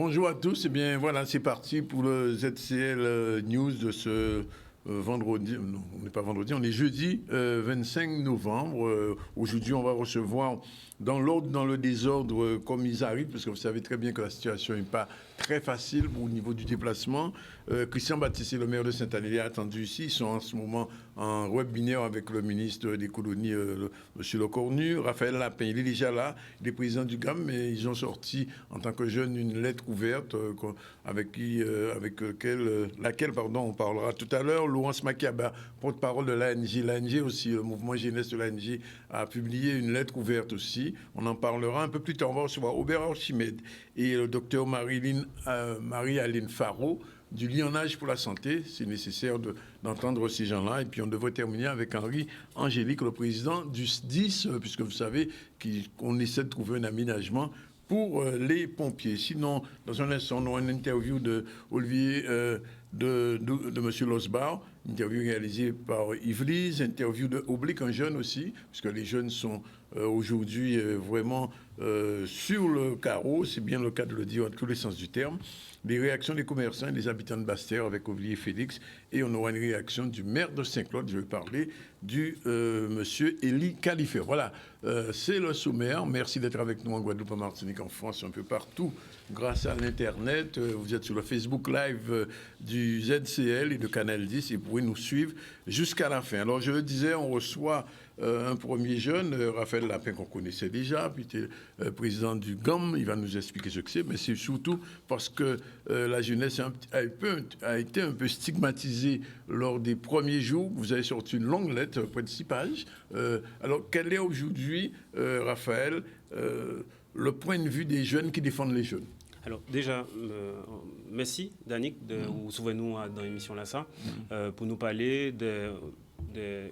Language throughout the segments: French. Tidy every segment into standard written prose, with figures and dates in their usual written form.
Bonjour à tous. Eh bien, voilà, c'est parti pour le ZCL News de ce vendredi. Non, on n'est pas vendredi, on est jeudi 25 novembre. Aujourd'hui, on va recevoir dans l'ordre, dans le désordre, comme ils arrivent, parce que vous savez très bien que la situation n'est pas très facile au niveau du déplacement. Christian Baptiste, le maire de Saint-Anélie, est attendu ici. Ils sont en ce moment en webinaire avec le ministre des colonies, M. Lecornu. Raphaël Lapin, il est déjà là, il est président du GAM, mais ils ont sorti en tant que jeunes une lettre ouverte avec laquelle on parlera tout à l'heure. Laurence Makiaba, porte-parole de l'ANJ. L'ANJ aussi, le mouvement jeunesse de l'ANJ, a publié une lettre ouverte aussi. On en parlera un peu plus tard. On va recevoir Aubert Archimède et le docteur Marie-Aline Faro du Lionnage pour la santé. C'est nécessaire d'entendre ces gens-là. Et puis on devrait terminer avec Henri Angélique, le président du SDIS, puisque vous savez qu'on essaie de trouver un aménagement pour les pompiers. Sinon, dans un instant, on aura une interview de Olivier de M. Losbar, interview réalisée par Yves Lise, interview de Oblique, un jeune aussi, puisque les jeunes sont aujourd'hui vraiment sur le carreau, c'est bien le cas de le dire en tous les sens du terme. Les réactions des commerçants et des habitants de Basse-Terre avec Olivier Félix, et on aura une réaction du maire de Saint-Claude, je vais parler du monsieur Élie Califé. Voilà, c'est le sommaire. Merci d'être avec nous en Guadeloupe, en Martinique, en France, un peu partout, grâce à l'Internet. Vous êtes sur le Facebook Live du ZCL et de Canal 10 et vous pouvez nous suivre jusqu'à la fin. Alors, je le disais, on reçoit un premier jeune, Raphaël Lapin, qu'on connaissait déjà, puis il était président du GAM, il va nous expliquer ce que c'est, mais c'est surtout parce que la jeunesse a été un peu stigmatisée lors des premiers jours. Vous avez sorti une longue lettre, près de 6 pages. Alors, quel est aujourd'hui, Raphaël, le point de vue des jeunes qui défendent les jeunes? Alors déjà, merci Danick de vous souvenez-nous dans l'émission là ça pour nous parler des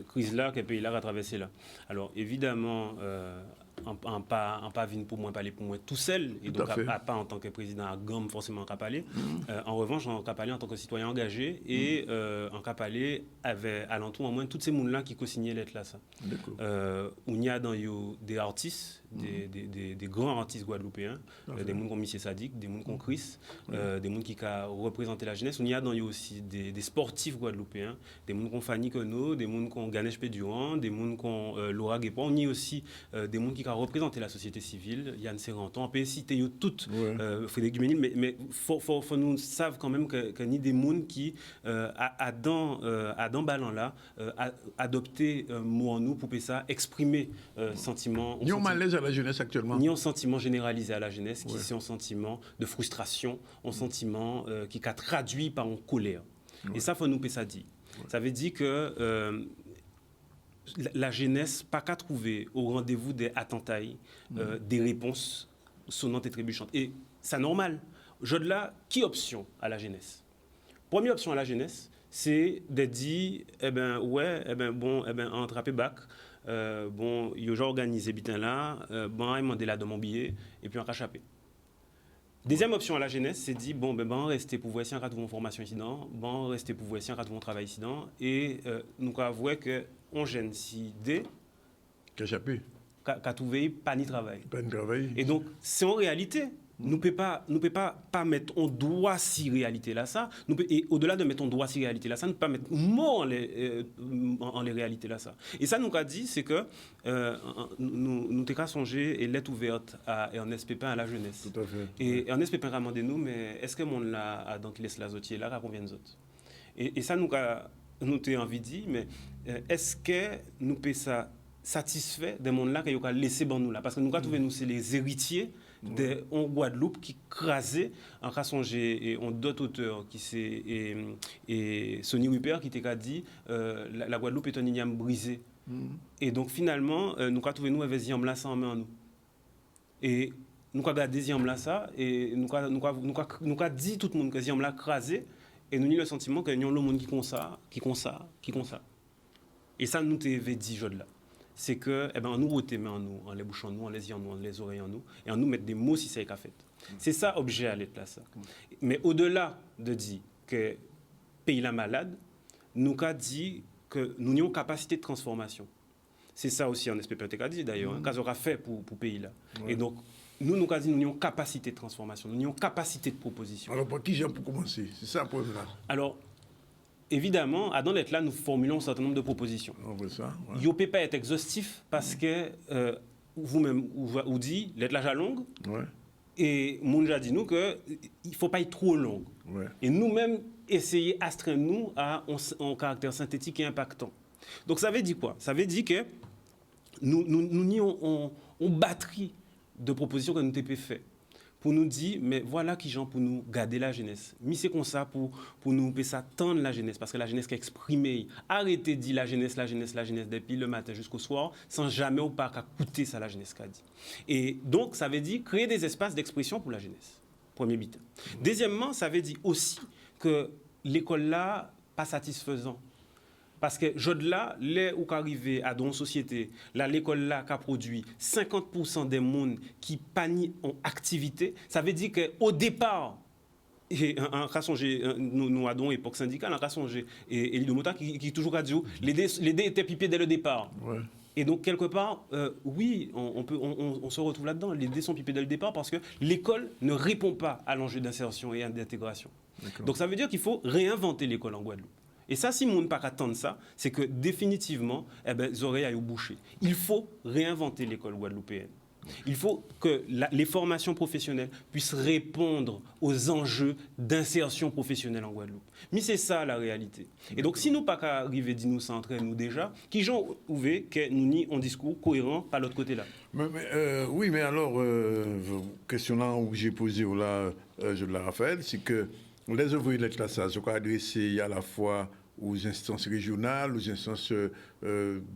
crises là que le pays là a traversé là. Alors évidemment en pas venu pour moi parler pour moi tout seul et donc pas en tant que président à GAM forcément en parler. En revanche en parler en tant que citoyen engagé et en parler avec alentour au moins tous ces monde là qui co-signaient lettre là ça. On y a dans des artistes des grands artistes guadeloupéens, des gens comme M. Sadik, des gens comme Chris, des gens qui ont représenté la jeunesse. On y a dans aussi des sportifs guadeloupéens, des gens comme Fanny Kono, des gens comme Ganesh Péduran, des gens comme Laura Guépon. On y a aussi des gens qui ont représenté la société civile, Yann Serranton. On peut citer toutes, Frédéric Duménil, mais il faut nous savoir quand même que ni des gens qui, dans ballon là, adopté mot en nous pour ça, exprimer sentiments. Ni on malaise à la jeunesse actuellement. Ni un sentiment généralisé à la jeunesse, qui c'est un sentiment de frustration, un sentiment qui est traduit par une colère. Et ça, il faut nous ça dire. Ça veut dire que la jeunesse n'a pas trouver au rendez-vous des attentats, des réponses sonnantes et trébuchantes. Et c'est normal. Je de là, qui option à la jeunesse? Première option à la jeunesse, c'est de dire, attraper bac. Il y a organisé bitin là, il demandé là de mon billet et puis on a échappé. Deuxième option à la jeunesse, c'est dit rester pour voir si on a une formation ici, rester pour voir si on a un travail ici, et nous avons que on gêne si dès qu'à trouver pas ni travail. Et donc c'est en réalité. Nous ne pouvons pas mettre en droit si réalité là ça. Et au-delà de mettre en droit si réalité là ça, nous ne pouvons pas mettre mot en les réalités là ça. Et ça nous a dit c'est que nous t'ai songé et lettre ouverte à Ernest Pépin à la jeunesse. Tout à fait. Et Ernest Pépin a demandé nous mais est-ce que mon là donc il laisse la zotier là à combien de autres. Et ça nous t'ai envie de dire mais est-ce que nous pouvons ça satisfait des monde là qu'il a laissé ban nous là parce que nous avons trouvé nous c'est les héritiers en Guadeloupe qui crasait en songer et on d'autres auteurs qui c'est et Sonny Rupert qui t'a dit la Guadeloupe est un igname brisé et donc finalement nous avons trouvé nous avec Ziam là ça en main en nous et nous avons gardé Ziam là ça et nous avons dit tout le monde que Ziam là crasé et nous avons le sentiment que nous avons le monde qui comme ça et ça nous t'avait dit jode là c'est que nous retenons en nous, en les bouches en nous, en les yeux en nous, en les oreilles en nous, et en nous mettre des mots si c'est qu'a fait. C'est ça objet à l'être là ça. Mais au-delà de dire que pays la malade, nous qu'a dit que nous avons capacité de transformation. C'est ça aussi en SPPT qu'a dit d'ailleurs, qu'à aura fait pour pays là. Et donc nous avons dit nous avons capacité de transformation, nous avons capacité de proposition. Alors, pour qui j'ai pour commencer? C'est ça le problème là. Alors, évidemment, à dans l'être là, nous formulons un certain nombre de propositions. On veut ça. Il ne peut pas être exhaustif parce que vous-même, vous dites, l'être là longue. Ouais. Et Mounja dit nous qu'il ne faut pas être trop long. Ouais. Et nous-mêmes, essayer d'astreindre nous à un caractère synthétique et impactant. Donc ça veut dire quoi? Ça veut dire que nous avons une batterie de propositions que nous avons fait pour nous dire, mais voilà qui gens pour nous garder la jeunesse. Mais c'est comme ça pour nous tendre la jeunesse, parce que la jeunesse qui est exprimée. Arrêtez de dire la jeunesse, depuis le matin jusqu'au soir, sans jamais ou pas écouter ça la jeunesse qu'a dit. Et donc, ça veut dire créer des espaces d'expression pour la jeunesse. Premier but. Deuxièmement, ça veut dire aussi que l'école là, pas satisfaisant. Parce que je-là, les où arrivé à dans une société, là l'école là qui a produit 50% des monde qui panient en activité, ça veut dire qu'au départ, et en cas songer, nous avons époque syndicale, en cas songer, et Elie Mota qui toujours a dit, les dés étaient pipés dès le départ. Ouais. Et donc, quelque part, oui, on se retrouve là-dedans. Les dés sont pipés dès le départ parce que l'école ne répond pas à l'enjeu d'insertion et d'intégration. Donc, ça veut dire qu'il faut réinventer l'école en Guadeloupe. Et ça, si on ne peut pas attendre ça, c'est que définitivement, les oreilles aillent au boucher. Il faut réinventer l'école guadeloupéenne. Il faut que les formations professionnelles puissent répondre aux enjeux d'insertion professionnelle en Guadeloupe. Mais c'est ça la réalité. Et donc, si nous pas qu'à arriver à nous centrer, nous déjà, qui j'en ouvert que nous n'y un discours cohérent par l'autre côté là. Oui, mais alors, question là où j'ai posé là, je la Raphaël, c'est que les ouvriers de la ça, je crois adresser à la fois aux instances régionales, aux instances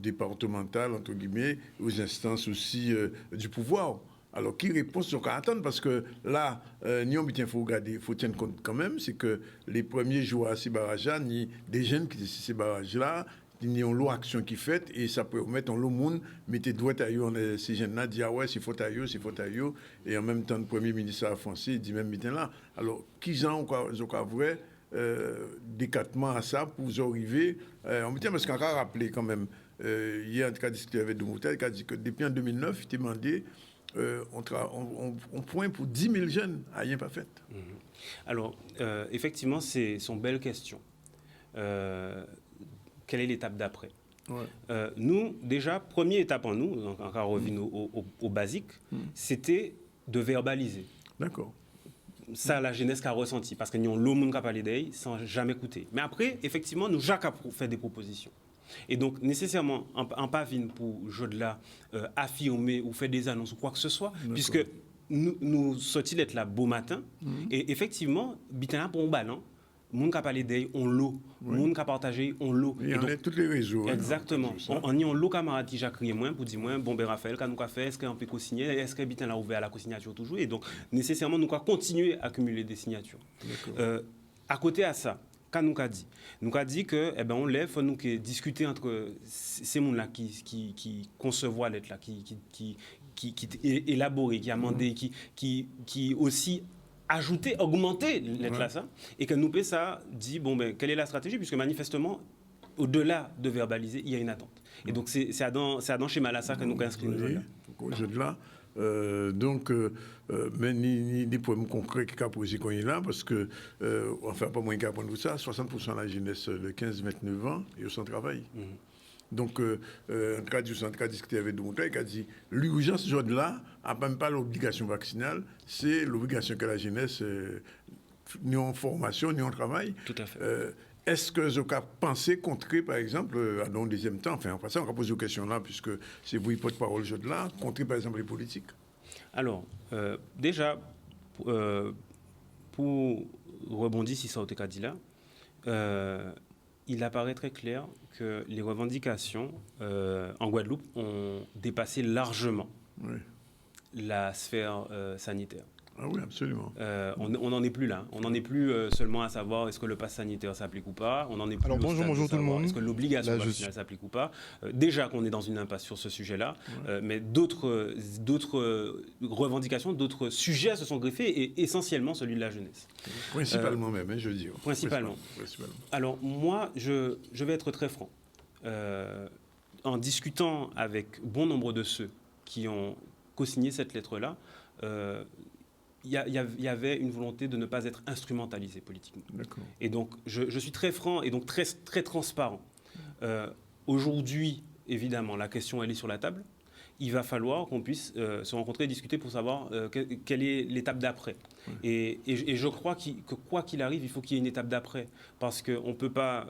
départementales, entre guillemets, aux instances aussi du pouvoir. Alors, qui répond sur qu'on attend? Parce que là, il faut regarder, il faut tenir compte quand même, c'est que les premiers jours à ces barrages-là, ni des jeunes qui étaient sur ces barrages-là, il y a une loi action qui fait et ça peut mettre en l'eau monde, mettez doigt à eux, ces jeunes-là, dire ah ouais, c'est faute à eux, et en même temps, le Premier ministre français dit même mettez là. Alors, qui ont vrai décatement à ça pour vous arriver. On me dit, parce qu'on a rappelé quand même, hier, en tout cas, discuté avec Dumoutel, qui a dit que depuis en 2009, il était demandé, on pointe pour 10 000 jeunes à rien pas fait. Alors, effectivement, c'est une belle question. Quelle est l'étape d'après? Ouais. Nous, déjà, première étape en nous, encore revenir au basique, c'était de verbaliser. D'accord. Ça, la jeunesse qui a ressenti, parce que nous avons l'homme qui a parlé d'elle sans jamais écouter. Mais après, effectivement, nous, Jacques a fait des propositions. Et donc, nécessairement, en pas vine pour Jodla affirmer ou faire des annonces ou quoi que ce soit, puisque nous sortis d'être là beau matin, et effectivement, Bitana pour un ballon, monde qui a parlé d'elle, on l'eau. Monde qui a partagé, on l'eau. Il y en a tous les réseaux. Exactement. On y a l'eau camarade qui a crié moins pour dire moins, bon ben Raphaël, quand nous avons fait, est-ce qu'on peut co-signer, est-ce que Bitin l'a ouvert à la co-signature toujours? Et donc, nécessairement, nous allons continuer à accumuler des signatures. À côté de ça, quand nous avons dit que, eh ben, on lève, faut nous discuter entre ces mondes-là qui concevoir l'être là, qui élaborer, qui amender, qui aussi ajouter, augmenter l'être là, ça, et que nous peut ça dit bon ben quelle est la stratégie, puisque manifestement au-delà de verbaliser il y a une attente. Et donc c'est dans schéma là ça que nous inscrivons là. Donc, mais ni des problèmes concrets qui a posé quand il est là, parce que, enfin, pas moins qu'à prendre ça, 60% de la jeunesse de 15-29 ans est au sans travail. Donc, en cas de discuter avec Dumoutel, il a dit l'urgence là n'a même pas l'obligation vaccinale, c'est l'obligation que la jeunesse ni en formation, ni en travail. Tout à fait. Est-ce que vous avez pensé contrer, par exemple, dans le deuxième temps, enfin, en passant, on va poser une question là, puisque c'est vous, porte-parole là, contrer, par exemple, les politiques? Alors, déjà, pour rebondir sur ce que tu as dit là, il apparaît très clair que les revendications en Guadeloupe ont dépassé largement la sphère sanitaire. Ah oui, absolument. On n'en est plus là. On n'en est plus seulement à savoir est-ce que le pass sanitaire s'applique ou pas. On n'en est plus. Alors bonjour tout le monde. Est-ce que l'obligation vaccinale s'applique ou pas. Déjà qu'on est dans une impasse sur ce sujet-là, mais d'autres revendications, d'autres sujets se sont greffés, et essentiellement celui de la jeunesse. Principalement même, je veux dire. Principalement. Alors moi, je vais être très franc. En discutant avec bon nombre de ceux qui ont co-signé cette lettre-là, il y avait une volonté de ne pas être instrumentalisé politiquement. D'accord. Et donc, je suis très franc et donc très, très transparent. Aujourd'hui, évidemment, la question, elle est sur la table. Il va falloir qu'on puisse se rencontrer et discuter pour savoir quelle est l'étape d'après. Et je crois que quoi qu'il arrive, il faut qu'il y ait une étape d'après. Parce qu'on ne peut pas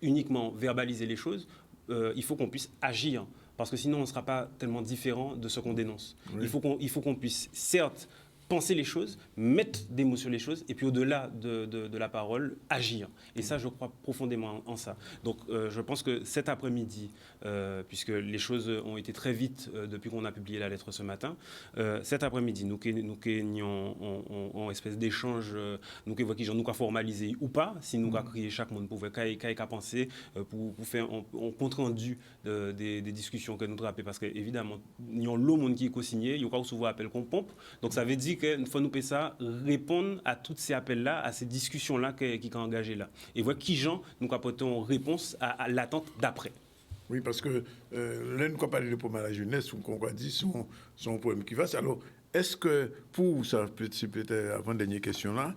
uniquement verbaliser les choses, il faut qu'on puisse agir. Parce que sinon, on ne sera pas tellement différent de ce qu'on dénonce. Oui. Il faut qu'on puisse, certes, penser les choses, mettre des mots sur les choses, et puis au-delà de la parole, agir. Et ça, je crois profondément en ça. Donc, je pense que cet après-midi, puisque les choses ont été très vite depuis qu'on a publié la lettre ce matin, cet après-midi, nous kenions en espèce d'échange, nous évoquions, nous qu'à formaliser ou pas, si nous qu'à crier, chaque monde pouvait qu'à penser pour faire un compte rendu des discussions que nous trappons, parce qu'évidemment, il y a l'eau monde qui est co-signé, il y a souvent appel qu'on pompe, donc ça veut dire qu'il faut nous ça répondre à tous ces appels-là, à ces discussions-là qui sont engagées là. Et voilà qui, Jean, nous apportons réponse à l'attente d'après. Oui, parce que là, nous avons parlé de problème à la jeunesse, ou qu'on va dire son problème qui va. Alors, est-ce que, pour ça, peut-être avant-dernière question-là,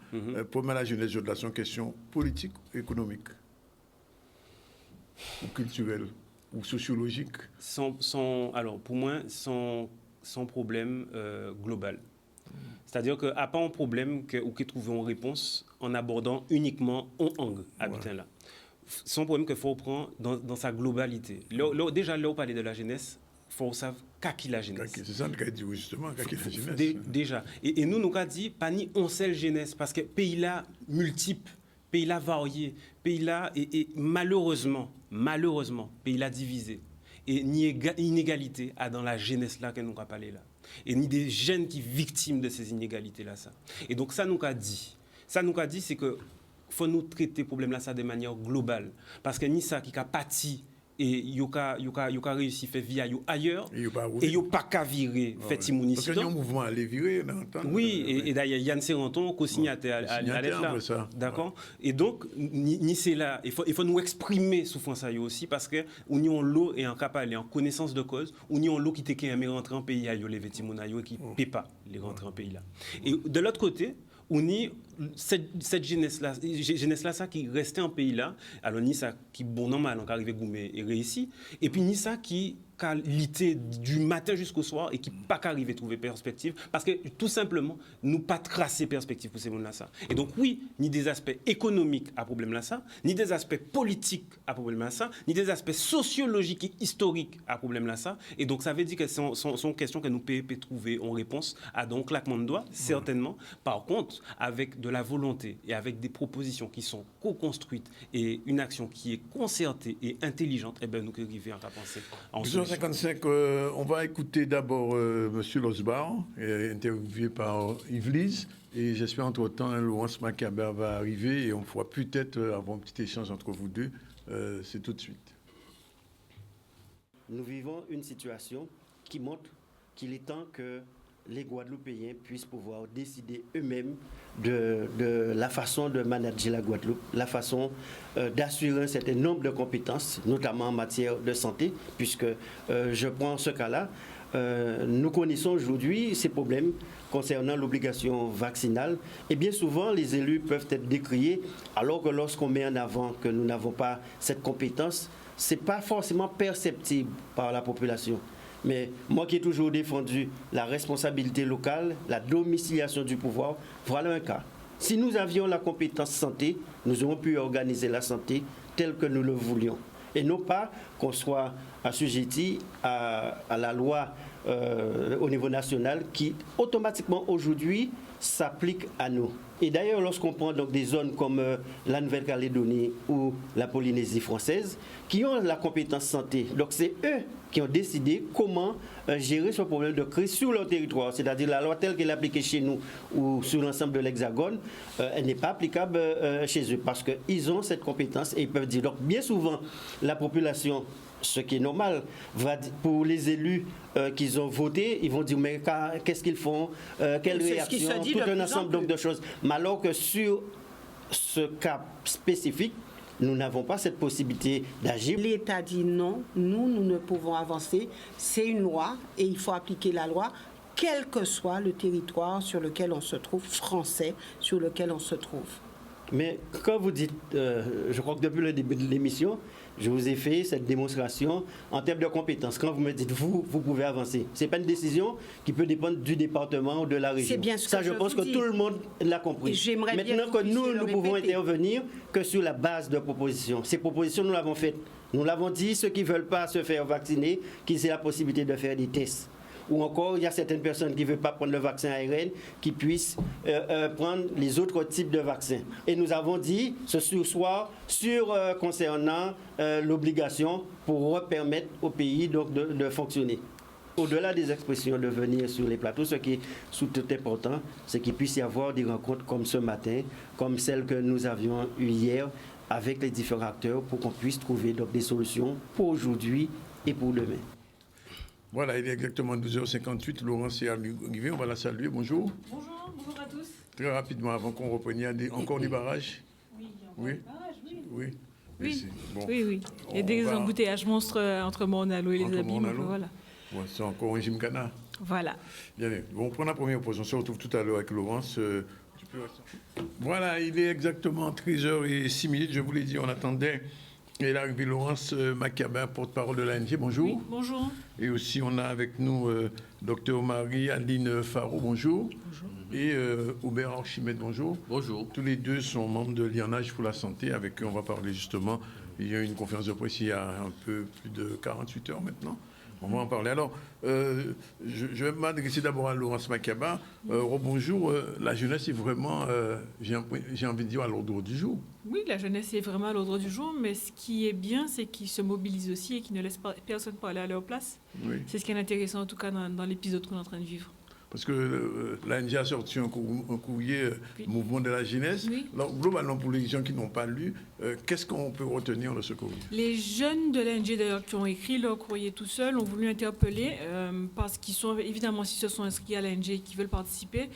problème à la jeunesse, je dois son question politique, économique, ou culturelle, ou sociologique? Alors, pour moi, sans problème global. C'est-à-dire qu'il n'y a pas un problème où qu'il trouve une réponse en abordant uniquement un angle habitant là. Son problème qu'il faut prendre dans sa globalité. Déjà, là, on parlait de la jeunesse, il faut savoir qu'est-ce la jeunesse. C'est ça qu'on dit justement, qu'est-ce la jeunesse. Déjà. Et nous avons dit, pas ni on seule jeunesse, parce que pays-là multiple, pays-là varié, pays-là, et malheureusement, pays-là divisé. Et ni inégalité dans la jeunesse là que nous avons parlé là. Et ni des jeunes qui sont victimes de ces inégalités-là. Ça. Et donc, ça nous a dit. C'est que faut nous traiter le problème là ça de manière globale. Parce que ni ça qui a pâti et il a réussi à faire vie ailleurs, et il n'a pas qu'à virer, fait Timouni. Parce qu'il y a un mouvement à aller virer. Oui, et d'ailleurs, Yann Serranton, co-signataire à l'être là. D'accord. Et donc, ni c'est là, il faut nous exprimer souffrance ça aussi, parce que nous avons l'eau et en capable, en connaissance de cause, nous avons l'eau qui était aimé rentrer en pays, il y a les Timouna et qui ne paie pas les rentrer en pays là. Et de l'autre côté, on y cette jeunesse-là ça qui restait en pays là, alors ni ça qui bon normal en arrivé goumé et réussi, et puis ni ça qui qualité du matin jusqu'au soir et qui pas qu'arriver trouver perspective, parce que tout simplement nous pas tracer perspective pour ces gens là ça. Et donc oui, ni des aspects économiques à problème là ça, ni des aspects politiques à problème là ça, ni des aspects sociologiques et historiques à problème là ça. Et donc ça veut dire que sont questions que nous pouvons trouver en réponse à donc claquement de doigts certainement. Par contre, avec de la volonté et avec des propositions qui sont co-construites et une action qui est concertée et intelligente, eh bien nous pouvons arriver à penser en 55, on va écouter d'abord M. Losbar, interviewé par Yves Lise, et j'espère entre-temps Laurence Macaber va arriver et on pourra peut-être avoir un petit échange entre vous deux. C'est tout de suite. Nous vivons une situation qui montre qu'il est temps que les Guadeloupéens puissent pouvoir décider eux-mêmes de la façon de manager la Guadeloupe, la façon d'assurer un certain nombre de compétences, notamment en matière de santé, puisque je prends ce cas-là, nous connaissons aujourd'hui ces problèmes concernant l'obligation vaccinale, et bien souvent les élus peuvent être décriés, alors que lorsqu'on met en avant que nous n'avons pas cette compétence, ce n'est pas forcément perceptible par la population. Mais moi qui ai toujours défendu la responsabilité locale, la domiciliation du pouvoir, voilà un cas. Si nous avions la compétence santé, nous aurions pu organiser la santé telle que nous le voulions. Et non pas qu'on soit assujetti à la loi au niveau national qui automatiquement aujourd'hui s'applique à nous. Et d'ailleurs, lorsqu'on prend donc des zones comme la Nouvelle-Calédonie ou la Polynésie française, qui ont la compétence santé, donc c'est eux qui ont décidé comment gérer ce problème de crise sur leur territoire. C'est-à-dire la loi telle qu'elle est appliquée chez nous ou sur l'ensemble de l'Hexagone, elle n'est pas applicable chez eux parce qu'ils ont cette compétence et ils peuvent dire. Donc bien souvent, la population, ce qui est normal, pour les élus qu'ils ont voté, ils vont dire mais qu'est-ce qu'ils font, quelle réaction, tout un ensemble donc, de choses. Mais alors que sur ce cas spécifique, nous n'avons pas cette possibilité d'agir. L'État dit non, nous ne pouvons avancer. C'est une loi et il faut appliquer la loi quel que soit le territoire sur lequel on se trouve, français sur lequel on se trouve. Mais quand vous dites, je crois que depuis le début de l'émission, je vous ai fait cette démonstration en termes de compétences. Quand vous me dites vous pouvez avancer. Ce n'est pas une décision qui peut dépendre du département ou de la région. C'est bien ce ça, que je pense que tout le monde l'a compris. Maintenant que nous pouvons intervenir que sur la base de propositions. Ces propositions, nous l'avons faites. Nous l'avons dit, ceux qui ne veulent pas se faire vacciner, qu'ils aient la possibilité de faire des tests. Ou encore, il y a certaines personnes qui ne veulent pas prendre le vaccin ARN qui puissent prendre les autres types de vaccins. Et nous avons dit ce soir concernant l'obligation pour permettre au pays donc, de fonctionner. Au-delà des expressions de venir sur les plateaux, ce qui est sous tout important, c'est qu'il puisse y avoir des rencontres comme ce matin, comme celle que nous avions eue hier avec les différents acteurs pour qu'on puisse trouver donc, des solutions pour aujourd'hui et pour demain. Voilà, il est exactement 12h58. Laurence est arrivée, on va la saluer. Bonjour. Bonjour à tous. Très rapidement, avant qu'on reprenne, il y a encore des barrages. Oui, il y a encore des barrages, oui. Oui. Oui. Bon, Oui. Il y a des embouteillages monstres entre Morne-à-l'Eau et les Abîmes. Voilà. Ouais, c'est encore un gymkhana. Voilà. Bien, bon, on prend la première pause. On se retrouve tout à l'heure avec Laurence. Voilà, il est exactement 13h06. Je vous l'ai dit, on attendait. Et l'arrivée Laurence Macabin, porte-parole de l'ANG. Bonjour. Oui, bonjour. Et aussi, on a avec nous Dr Marie-Aline Faro. Bonjour. Bonjour. Et Aubert Archimède. Bonjour. Bonjour. Tous les deux sont membres de l'IANAGE pour la santé. Avec eux, on va parler justement. Il y a eu une conférence de presse il y a un peu plus de 48 heures maintenant. On va en parler. Alors, je vais m'adresser d'abord à Laurence Macabin. Bonjour. La jeunesse est vraiment, j'ai envie de dire, à l'ordre du jour. Oui, la jeunesse est vraiment à l'ordre du jour, mais ce qui est bien, c'est qu'ils se mobilisent aussi et qu'ils ne laissent personne parler à leur place. Oui. C'est ce qui est intéressant, en tout cas, dans l'épisode qu'on est en train de vivre. Parce que l'ANG a sorti un courrier Mouvement de la jeunesse. Oui. Alors, globalement, pour les gens qui n'ont pas lu, qu'est-ce qu'on peut retenir de ce courrier? Les jeunes de l'ANG, d'ailleurs, qui ont écrit leur courrier tout seuls, ont voulu interpeller, parce qu'ils sont, évidemment, s'ils se sont inscrits à l'ANG et qui veulent participer,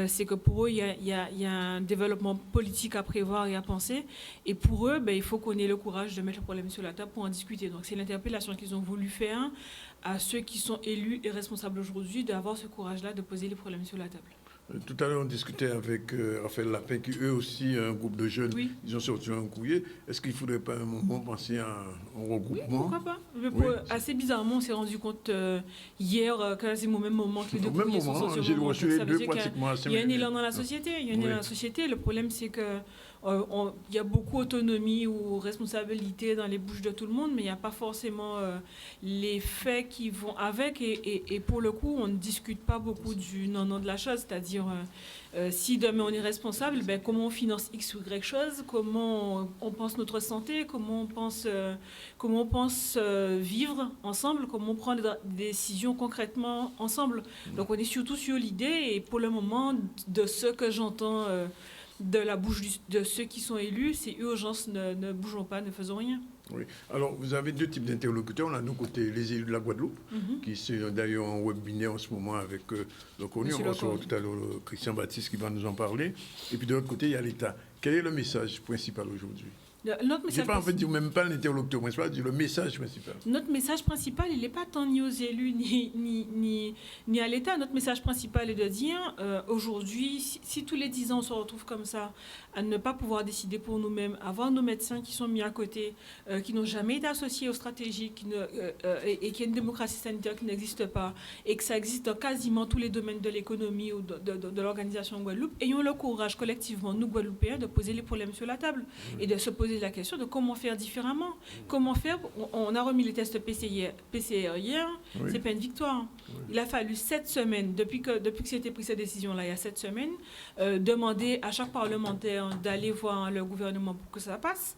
c'est que pour eux, il y a un développement politique à prévoir et à penser. Et pour eux, il faut qu'on ait le courage de mettre le problème sur la table pour en discuter. Donc, c'est l'interpellation qu'ils ont voulu faire à ceux qui sont élus et responsables aujourd'hui d'avoir ce courage-là de poser les problèmes sur la table. Tout à l'heure, on discutait avec Raphaël Lapin, qui eux aussi, un groupe de jeunes, oui. Ils ont sorti un courrier. Est-ce qu'il ne faudrait pas un moment penser à un regroupement? Oui, pourquoi pas. Oui. Assez bizarrement, on s'est rendu compte hier, quasiment au même moment que les deux courriers sont sortis. J'ai reçu les deux pratiquement à 5 minutes. Il y a un élan dans la société. Le problème, c'est que il y a beaucoup d'autonomie ou responsabilité dans les bouches de tout le monde, mais il n'y a pas forcément les faits qui vont avec. Et pour le coup, on ne discute pas beaucoup du non de la chose, c'est-à-dire si demain on est responsable, comment on finance X ou Y chose, comment on pense notre santé, comment on pense vivre ensemble, comment on prend des décisions concrètement ensemble. Donc on est surtout sur l'idée, et pour le moment, de ce que j'entends de la bouche de ceux qui sont élus, c'est urgence, ne bougeons pas, ne faisons rien. Oui. Alors, vous avez deux types d'interlocuteurs. On a d'un côté les élus de la Guadeloupe, qui sont d'ailleurs en webinaire en ce moment avec le CONU. On va recevoir tout à l'heure Christian Baptiste qui va nous en parler. Et puis de l'autre côté, il y a l'État. Quel est le message principal aujourd'hui? Je n'ai pas en fait dit même pas l'interlocuteur principal, je dis le message principal. Notre message principal, il n'est pas tant ni aux élus ni à l'État. Notre message principal est de dire aujourd'hui, si tous les 10 ans on se retrouve comme ça, à ne pas pouvoir décider pour nous-mêmes, avoir nos médecins qui sont mis à côté, qui n'ont jamais été associés aux stratégies, et qu'il y a une démocratie sanitaire qui n'existe pas, et que ça existe dans quasiment tous les domaines de l'économie ou de l'organisation en Guadeloupe, ayons le courage collectivement, nous Guadeloupéens, de poser les problèmes sur la table et de se poser la question de comment faire différemment. Comment faire? On a remis les tests PCR hier, c'est pas une victoire. Il a fallu 7 semaines, depuis que c'était pris cette décision-là, il y a 7 semaines, demander à chaque parlementaire d'aller voir le gouvernement pour que ça passe.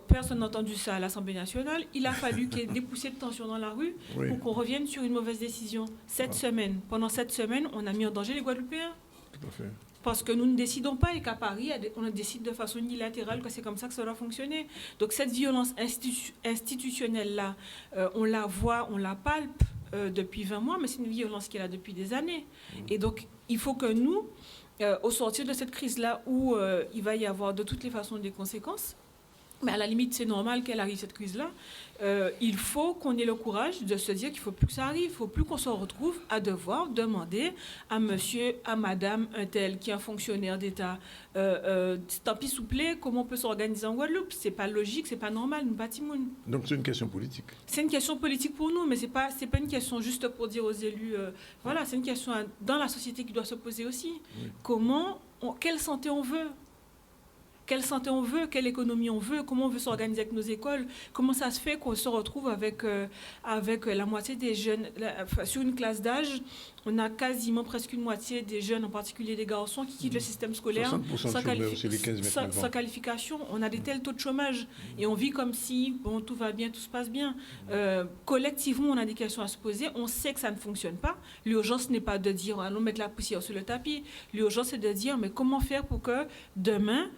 Personne n'a entendu ça à l'Assemblée nationale. Il a fallu qu'il y ait des poussées de tension dans la rue pour qu'on revienne sur une mauvaise décision. 7 semaines. Pendant 7 semaines, on a mis en danger les Guadeloupéens. Tout à fait. Parce que nous ne décidons pas et qu'à Paris, on décide de façon unilatérale que c'est comme ça que ça doit fonctionner. Donc cette violence institutionnelle-là, on la voit, on la palpe depuis 20 mois, mais c'est une violence qui est là depuis des années. Et donc il faut que nous, au sortir de cette crise-là où il va y avoir de toutes les façons des conséquences, Mais à la limite, c'est normal qu'elle arrive, cette crise-là. Il faut qu'on ait le courage de se dire qu'il ne faut plus que ça arrive. Il ne faut plus qu'on se retrouve à devoir demander à monsieur, à madame, un tel qui est un fonctionnaire d'État, tant pis s'il vous plaît, comment on peut s'organiser en Guadeloupe. Ce n'est pas logique, ce n'est pas normal, nous bâtimons. Donc c'est une question politique. C'est une question politique pour nous, mais ce n'est pas une question juste pour dire aux élus. Voilà, c'est une question dans la société qui doit se poser aussi. Oui. Quelle santé on veut ? Quelle santé on veut, quelle économie on veut, comment on veut s'organiser avec nos écoles, comment ça se fait qu'on se retrouve avec la moitié des jeunes, sur une classe d'âge, on a quasiment presque une moitié des jeunes, en particulier des garçons, qui quittent le système scolaire sans qualification. On a des tels taux de chômage et on vit comme si, bon, tout va bien, tout se passe bien. Collectivement, on a des questions à se poser, on sait que ça ne fonctionne pas. L'urgence n'est pas de dire, allons mettre la poussière sur le tapis. L'urgence, c'est de dire, mais comment faire pour que demain,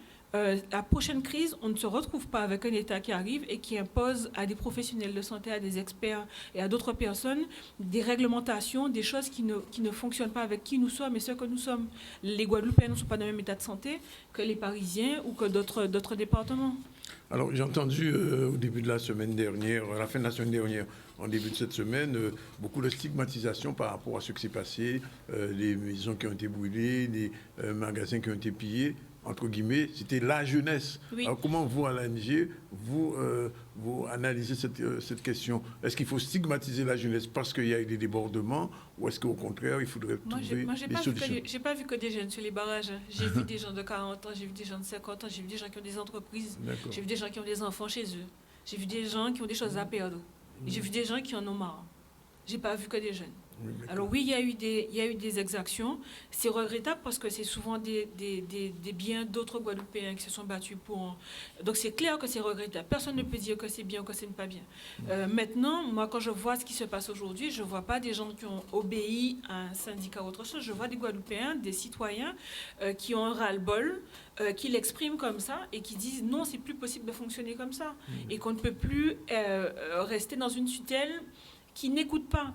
la prochaine crise, on ne se retrouve pas avec un État qui arrive et qui impose à des professionnels de santé, à des experts et à d'autres personnes des réglementations, des choses qui ne fonctionnent pas avec qui nous sommes et ce que nous sommes. Les Guadeloupéens ne sont pas dans le même état de santé que les Parisiens ou que d'autres départements. Alors, j'ai entendu au début de la semaine dernière, à la fin de la semaine dernière, en début de cette semaine, beaucoup de stigmatisation par rapport à ce qui s'est passé, les maisons qui ont été brûlées, les magasins qui ont été pillés. Entre guillemets, c'était la jeunesse. Oui. Alors, comment vous, à l'ANG, vous analysez cette question? Est-ce qu'il faut stigmatiser la jeunesse parce qu'il y a eu des débordements ou est-ce qu'au contraire, il faudrait trouver des solutions? J'ai pas vu que des jeunes sur les barrages. J'ai vu des gens de 40 ans, j'ai vu des gens de 50 ans, j'ai vu des gens qui ont des entreprises, j'ai vu des gens qui ont des enfants chez eux, j'ai vu des gens qui ont des choses à perdre, j'ai vu des gens qui en ont marre. J'ai pas vu que des jeunes. Alors oui, il y a eu des exactions. C'est regrettable parce que c'est souvent des biens d'autres Guadeloupéens qui se sont battus pour... Donc c'est clair que c'est regrettable. Personne ne peut dire que c'est bien ou que ce n'est pas bien. Maintenant, moi, quand je vois ce qui se passe aujourd'hui, je ne vois pas des gens qui ont obéi à un syndicat ou autre chose. Je vois des Guadeloupéens, des citoyens qui ont un ras-le-bol, qui l'expriment comme ça et qui disent non, c'est plus possible de fonctionner comme ça. Et qu'on ne peut plus rester dans une tutelle qui n'écoutent pas,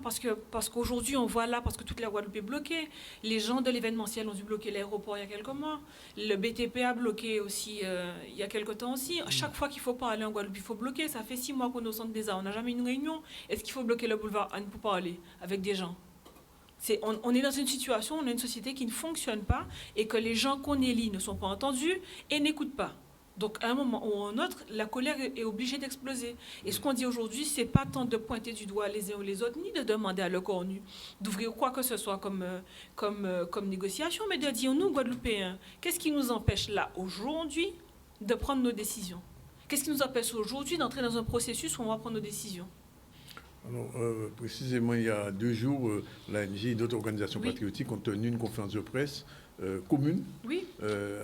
parce qu'aujourd'hui, on voit là, parce que toute la Guadeloupe est bloquée. Les gens de l'événementiel ont dû bloquer l'aéroport il y a quelques mois. Le BTP a bloqué aussi il y a quelques temps aussi. Chaque fois qu'il faut parler en Guadeloupe, il faut bloquer. Ça fait 6 mois qu'on est au centre des arts, on n'a jamais eu une réunion. Est-ce qu'il faut bloquer le boulevard Anne pour parler avec des gens? On est dans une situation, on a une société qui ne fonctionne pas et que les gens qu'on élit ne sont pas entendus et n'écoutent pas. Donc, à un moment ou à un autre, la colère est obligée d'exploser. Et ce qu'on dit aujourd'hui, ce n'est pas tant de pointer du doigt les uns ou les autres, ni de demander à le corps nu d'ouvrir quoi que ce soit comme négociation, mais de dire, nous, Guadeloupéens, qu'est-ce qui nous empêche là, aujourd'hui, de prendre nos décisions? Qu'est-ce qui nous empêche aujourd'hui d'entrer dans un processus où on va prendre nos décisions? Alors, précisément, il y a 2 jours, l'ANG et d'autres organisations patriotiques ont tenu une conférence de presse commune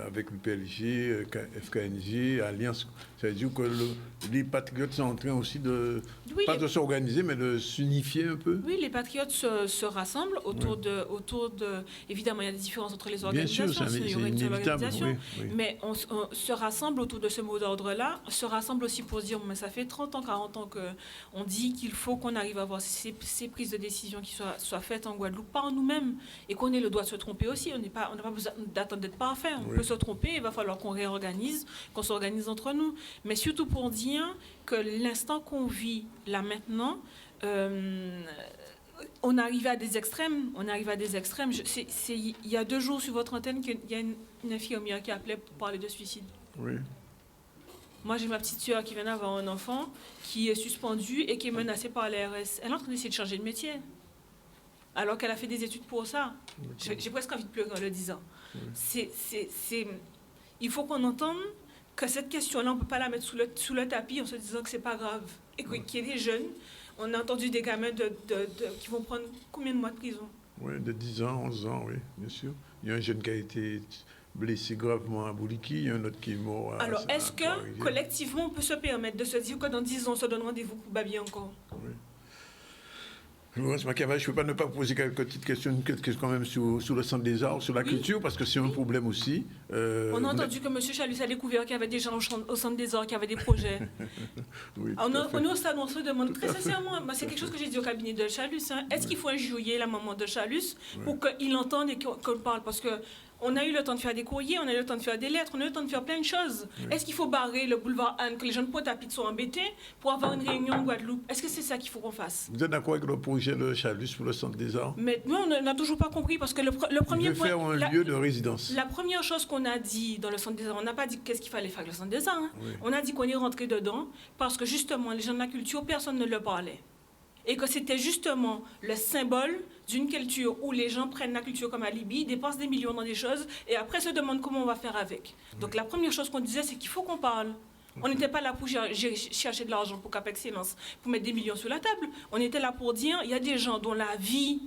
avec le PLG, FKNG, Alliance. Ça veut dire que les patriotes sont en train aussi de s'organiser, mais de s'unifier un peu. Oui, les patriotes se rassemblent autour de... Évidemment, il y a des différences entre les organisations. Bien sûr, c'est inévitable. Mais on se rassemble autour de ce mot d'ordre-là. On se rassemble aussi pour se dire, mais ça fait 30 ans, 40 ans qu'on dit qu'il faut qu'on arrive à avoir ces prises de décision qui soient faites en Guadeloupe par nous-mêmes et qu'on ait le droit de se tromper aussi. On n'a pas besoin d'attendre d'être parfait. On peut se tromper, il va falloir qu'on réorganise, qu'on s'organise entre nous. Mais surtout pour dire que l'instant qu'on vit là maintenant, on arrive à des extrêmes. Il y a 2 jours sur votre antenne qu'il y a une infirmière qui appelait pour parler de suicide. Oui. Moi, j'ai ma petite soeur qui vient d'avoir un enfant qui est suspendue et qui est menacée par l'ARS. Elle est en train d'essayer de changer de métier. Alors qu'elle a fait des études pour ça. J'ai presque envie de pleurer en le disant. Il faut qu'on entende que cette question-là, on ne peut pas la mettre sous le tapis en se disant que ce n'est pas grave. Et qu'il y ait des jeunes, on a entendu des gamins qui vont prendre combien de mois de prison? Oui, de 10 ans, 11 ans, oui, bien sûr. Il y a un jeune qui a été blessé gravement à Bouliki, il y a un autre qui est mort à... Alors, est-ce que, collectivement, on peut se permettre de se dire que dans 10 ans, on se donne rendez-vous pour Babi encore? Oui. Laurence Machiavel, je ne peux pas ne pas poser quelques petites questions quand même sur le centre des arts, sur la culture, parce que c'est un problème aussi. On a entendu que M. Chalus a découvert qu'il y avait des gens au centre des arts qui avaient des projets. Oui, on se demande très sincèrement, c'est quelque chose que j'ai dit au cabinet de Chalus, est-ce qu'il faut injurier la maman de Chalus pour qu'il entende et qu'on parle? Parce que On a eu le temps de faire des courriers, on a eu le temps de faire des lettres, on a eu le temps de faire plein de choses. Est-ce qu'il faut barrer le boulevard Anne, que les gens de Pointe-à-Pitre sont embêtés pour avoir une réunion en Guadeloupe? Est-ce que c'est ça qu'il faut qu'on fasse? Vous êtes d'accord avec le projet de Chalus pour le centre des arts? Mais nous, on n'a toujours pas compris parce que le premier Il veut faire un lieu de résidence. La première chose qu'on a dit dans le centre des arts, on n'a pas dit qu'est-ce qu'il fallait faire avec le centre des arts. Hein. Oui. On a dit qu'on est rentré dedans parce que justement, les gens de la culture, personne ne leur parlait. Et que c'était justement le symbole d'une culture où les gens prennent la culture comme alibi, dépensent des millions dans des choses et après se demandent comment on va faire avec. Donc la première chose qu'on disait, c'est qu'il faut qu'on parle. On n'était pas là pour chercher de l'argent pour Cap Excellence, pour mettre des millions sur la table. On était là pour dire, il y a des gens dont la vie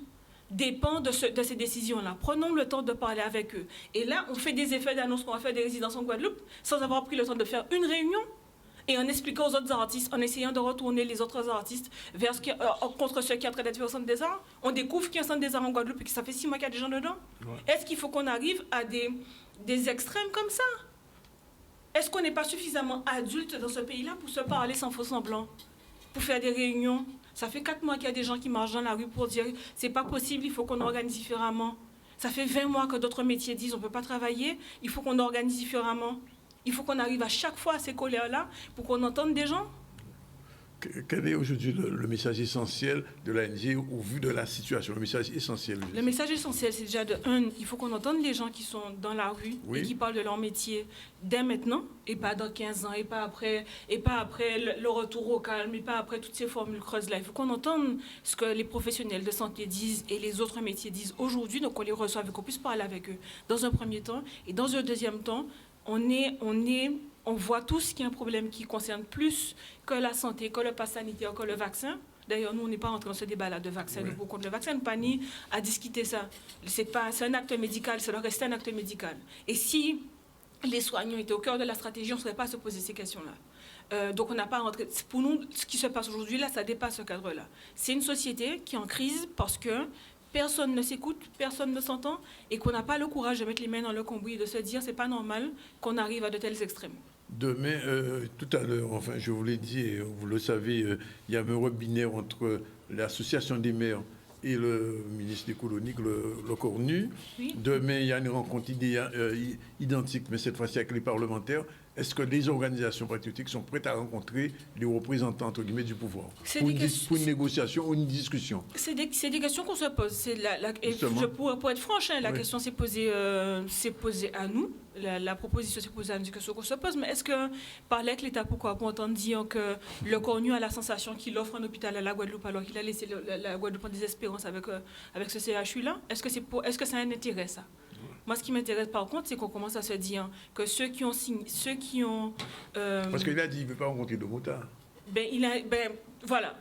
dépend de ces décisions-là. Prenons le temps de parler avec eux. Et là, on fait des effets d'annonce qu'on va faire des résidences en Guadeloupe sans avoir pris le temps de faire une réunion et en expliquant aux autres artistes, en essayant de retourner les autres artistes contre ceux qui entrent d'être au centre des arts. On découvre qu'il y a un centre des arts en Guadeloupe et que ça fait 6 mois qu'il y a des gens dedans. Ouais. Est-ce qu'il faut qu'on arrive à des extrêmes comme ça? Est-ce qu'on n'est pas suffisamment adulte dans ce pays-là pour se parler sans faux semblant, pour faire des réunions? Ça fait 4 mois qu'il y a des gens qui marchent dans la rue pour dire c'est pas possible, il faut qu'on organise différemment. Ça fait 20 mois que d'autres métiers disent on ne peut pas travailler, il faut qu'on organise différemment. Il faut qu'on arrive à chaque fois à ces colères-là pour qu'on entende des gens. Quel est aujourd'hui le message essentiel de l'ANG au vu de la situation? Le message essentiel. Le message essentiel, c'est déjà il faut qu'on entende les gens qui sont dans la rue et qui parlent de leur métier dès maintenant et pas dans 15 ans et pas après le retour au calme et pas après toutes ces formules creuses-là. Il faut qu'on entende ce que les professionnels de santé disent et les autres métiers disent aujourd'hui, donc on les reçoive et qu'on puisse parler avec eux dans un premier temps. Et dans un deuxième temps, on voit tous qu'il y a un problème qui concerne plus que la santé, que le pass sanitaire, que le vaccin. D'ailleurs, nous, on n'est pas rentré dans ce débat-là de vaccin ou contre le vaccin, pas ni à discuter ça. C'est un acte médical, ça doit rester un acte médical. Et si les soignants étaient au cœur de la stratégie, on ne serait pas à se poser ces questions-là. Donc, on n'a pas rentré. Pour nous, ce qui se passe aujourd'hui, là, ça dépasse ce cadre-là. C'est une société qui est en crise parce que personne ne s'écoute, personne ne s'entend, et qu'on n'a pas le courage de mettre les mains dans le cambouis et de se dire c'est pas normal qu'on arrive à de tels extrêmes. Demain, tout à l'heure, enfin, je vous l'ai dit, et vous le savez, il y a un heureux binaire entre l'association des maires et le ministre des colonies, le Cornu. Oui. Demain, il y a une rencontre identique, mais cette fois-ci avec les parlementaires. Est-ce que les organisations patriotiques sont prêtes à rencontrer les représentants, entre guillemets, du pouvoir pour une négociation ou une discussion? C'est des questions qu'on se pose. Pour être franche, la question s'est posée à nous. La proposition s'est posée à nous, c'est question qu'on se pose. Mais est-ce que parler avec l'État, pourquoi? Pour entendre dire que le Cornu a la sensation qu'il offre un hôpital à la Guadeloupe alors qu'il a laissé la Guadeloupe en désespérance avec ce CHU-là? Est-ce que ça a un intérêt, ça? Moi, ce qui m'intéresse par contre, c'est qu'on commence à se dire que ceux qui ont Parce qu'il a dit qu'il ne veut pas rencontrer de motards. Voilà.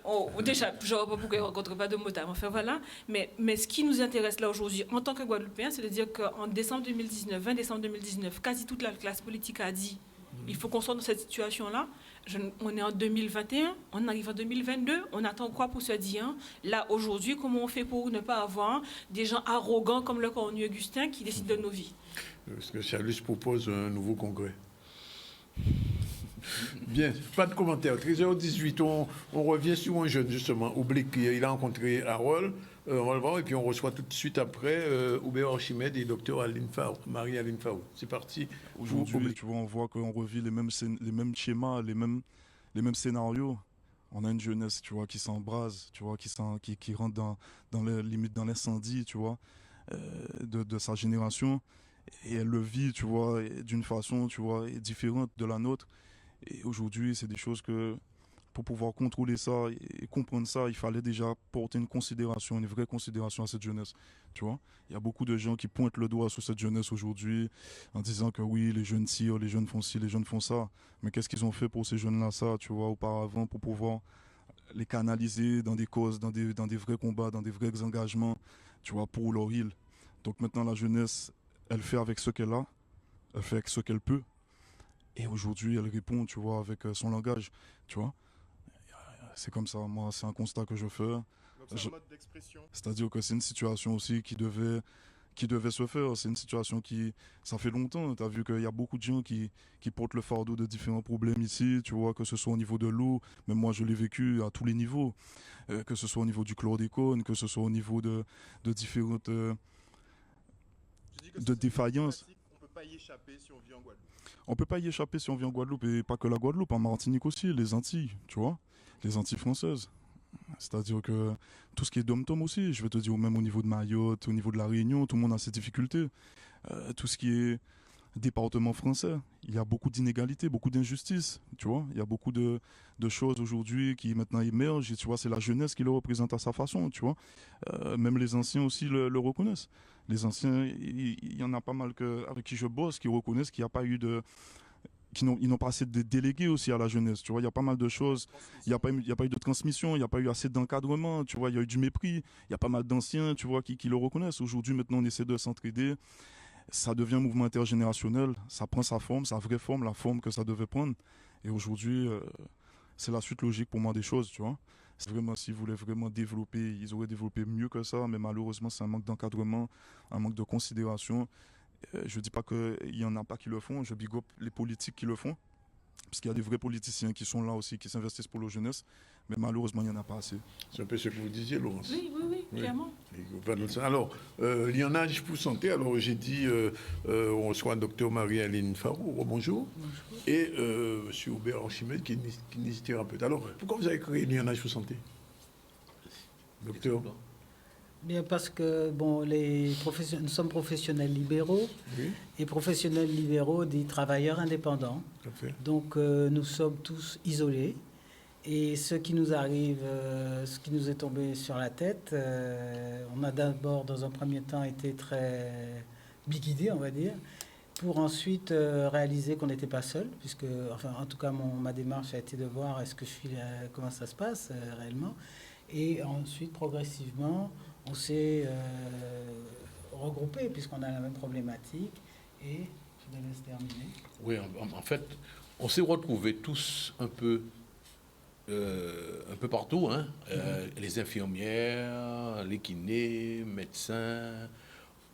Déjà, je ne vois pas pourquoi il ne rencontre pas de motards. Enfin, voilà. Mais ce qui nous intéresse là aujourd'hui, en tant que Guadeloupéens, c'est de dire qu'en décembre 2019, 20 décembre 2019, quasi toute la classe politique a dit il faut qu'on sorte de cette situation-là. On est en 2021, on arrive en 2022, on attend quoi pour se dire, là, aujourd'hui, comment on fait pour ne pas avoir des gens arrogants comme le Cornu Augustin qui décident de nos vies? Est-ce que Chalus propose un nouveau congrès? Bien, pas de commentaires. 13h18, on revient sur un jeune, justement, Oblique. Il a rencontré Harold. On va le voir et puis on reçoit tout de suite après Hubert Archimède et Dr Marie-Aline Faou. C'est parti. Aujourd'hui, tu vois, on voit qu'on revit les mêmes schémas, les mêmes scénarios. On a une jeunesse, tu vois, qui s'embrase, tu vois, qui rentre dans les limites, dans l'incendie, tu vois, de sa génération. Et elle le vit, tu vois, d'une façon, tu vois, différente de la nôtre. Et aujourd'hui, c'est des choses que, pour pouvoir contrôler ça et comprendre ça, il fallait déjà porter une vraie considération à cette jeunesse, tu vois. Il y a beaucoup de gens qui pointent le doigt sur cette jeunesse aujourd'hui en disant que oui, les jeunes tirent, les jeunes font ci, les jeunes font ça. Mais qu'est-ce qu'ils ont fait pour ces jeunes-là, ça, tu vois, auparavant, pour pouvoir les canaliser dans des causes, dans des vrais combats, dans des vrais engagements, tu vois, pour leur île. Donc maintenant, la jeunesse, elle fait avec ce qu'elle a, elle fait avec ce qu'elle peut. Et aujourd'hui, elle répond, tu vois, avec son langage, tu vois. C'est comme ça, moi, c'est un constat que je fais. C'est un mode d'expression. C'est-à-dire que c'est une situation aussi qui devait se faire. C'est une situation ça fait longtemps. Tu as vu qu'il y a beaucoup de gens qui portent le fardeau de différents problèmes ici, tu vois, que ce soit au niveau de l'eau, mais moi, je l'ai vécu à tous les niveaux. Que ce soit au niveau du chlordécone, que ce soit au niveau de différentes... Tu dis que de c'est défaillance. systématique, on ne peut pas y échapper si on vit en Guadeloupe. On peut pas y échapper si on vit en Guadeloupe, et pas que la Guadeloupe, en Martinique aussi, les Antilles, tu vois, les Antilles françaises. C'est-à-dire que tout ce qui est dom-tom aussi, je vais te dire, même au niveau de Mayotte, au niveau de la Réunion, tout le monde a ses difficultés. Tout ce qui est département français, il y a beaucoup d'inégalités, beaucoup d'injustices, tu vois. Il y a beaucoup de choses aujourd'hui qui maintenant émergent, et tu vois, c'est la jeunesse qui le représente à sa façon, tu vois. Même les anciens aussi le reconnaissent. Les anciens, il y en a pas mal avec qui je bosse, qui reconnaissent qu'il n'y a pas eu de... Ils n'ont pas assez de délégués aussi à la jeunesse, tu vois. Il y a pas mal de choses. Il n'y a pas eu de transmission, il n'y a pas eu assez d'encadrement, tu vois. Il y a eu du mépris. Il y a pas mal d'anciens, tu vois, qui le reconnaissent. Aujourd'hui, maintenant, on essaie de s'entraider. Ça devient un mouvement intergénérationnel. Ça prend sa forme, sa vraie forme, la forme que ça devait prendre. Et aujourd'hui, c'est la suite logique pour moi des choses, tu vois. C'est vraiment, s'ils voulaient vraiment développer, ils auraient développé mieux que ça, mais malheureusement, c'est un manque d'encadrement, un manque de considération. Je ne dis pas qu'il n'y en a pas qui le font, je big up les politiques qui le font, parce qu'il y a des vrais politiciens qui sont là aussi, qui s'investissent pour la jeunesse, mais malheureusement, il n'y en a pas assez. C'est un peu ce que vous disiez, Laurence. Oui, clairement. Alors, lionnage pour santé, alors j'ai dit, on reçoit Dr Marie-Aline Farou, bonjour, et M. Aubert Archimède, qui est kinésithérapeute. Alors, pourquoi vous avez créé lionnage pour santé, docteur? Bien parce que bon, nous sommes professionnels libéraux, Oui, et professionnels libéraux des travailleurs indépendants. tout à fait. Donc nous sommes tous isolés, et ce qui nous arrive, ce qui nous est tombé sur la tête, on a d'abord dans un premier temps été très liquidés, on va dire, pour ensuite réaliser qu'on n'était pas seul, puisque, enfin, en tout cas, ma démarche a été de voir est-ce que comment ça se passe réellement, et ensuite progressivement on s'est regroupé puisqu'on a la même problématique, et je te laisse terminer. Oui, en fait, on s'est retrouvés tous un peu partout, hein. Les infirmières, les kinés, médecins,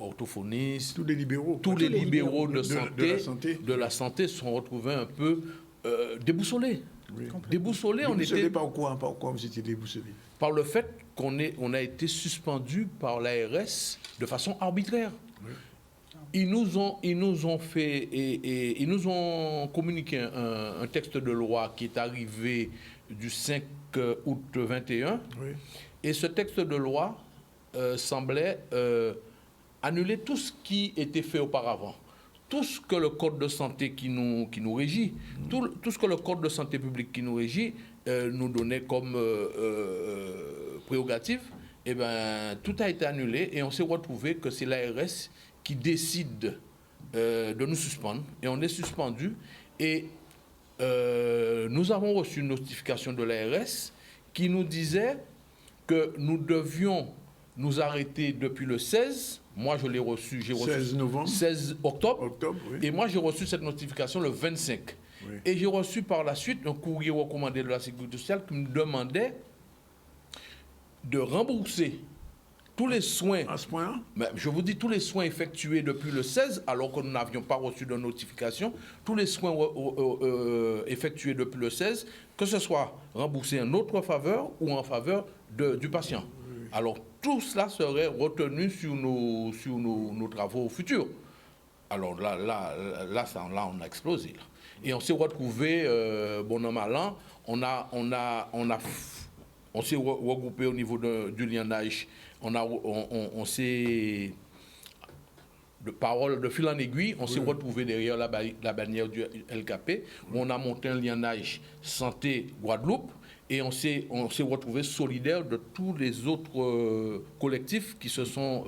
orthophonistes, Tous les libéraux. tous les libéraux de la santé. se sont retrouvés un peu déboussolés. Oui. Déboussolés, on Déboussolé était par quoi vous étiez déboussolé? par le fait on a été suspendu par l'ARS de façon arbitraire. Oui. Ils nous ont fait et ils nous ont communiqué un texte de loi qui est arrivé du 5 août 21. Oui. Et ce texte de loi semblait annuler tout ce qui était fait auparavant. Tout ce que le code de santé qui nous régit, tout ce que le code de santé publique qui nous régit nous donnait comme prérogative, eh ben, tout a été annulé et on s'est retrouvé que c'est l'ARS qui décide de nous suspendre. Et on est suspendu. Et nous avons reçu une notification de l'ARS qui nous disait que nous devions nous arrêter depuis le 16. Moi, je l'ai reçu, 16 novembre. 16 octobre. Octobre, oui. Et moi, j'ai reçu cette notification le 25. Oui. Et j'ai reçu par la suite un courrier recommandé de la Sécurité sociale qui me demandait de rembourser tous les soins. À ce point-là? Mais je vous dis, tous les soins effectués depuis le 16, alors que nous n'avions pas reçu de notification, tous les soins effectués depuis le 16, que ce soit remboursé en notre faveur ou en faveur du patient. Alors, tout cela serait retenu sur nos travaux futurs. Alors là, on a explosé. Là. Et on s'est retrouvé, bon an, mal an, on s'est regroupé au niveau du lionnage. On s'est, de fil en aiguille, on s'est retrouvé derrière la bannière du LKP, où on a monté un lionnage santé Guadeloupe, et on s'est retrouvé solidaire de tous les autres collectifs qui se sont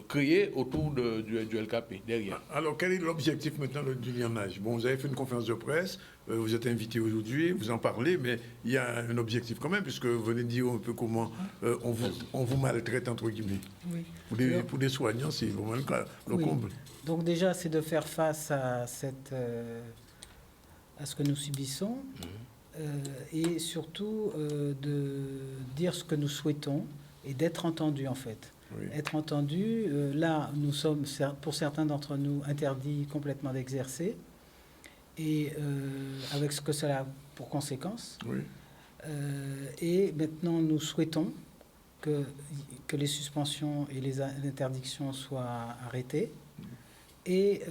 créés autour du LKP, derrière. Alors, quel est l'objectif maintenant du lionnage? Bon, vous avez fait une conférence de presse, vous êtes invité aujourd'hui, vous en parlez, mais il y a un objectif quand même, puisque vous venez de dire un peu comment on vous maltraite, entre guillemets. Oui. Pour des soignants, c'est vraiment le Oui. comble. Donc déjà, c'est de faire face à à ce que nous subissons, et surtout de dire ce que nous souhaitons et d'être entendus, en fait. Oui. Être entendus, là, nous sommes, pour certains d'entre nous, interdits complètement d'exercer, et avec ce que cela a pour conséquence. Oui. Et maintenant, nous souhaitons que les suspensions et les interdictions soient arrêtées. Et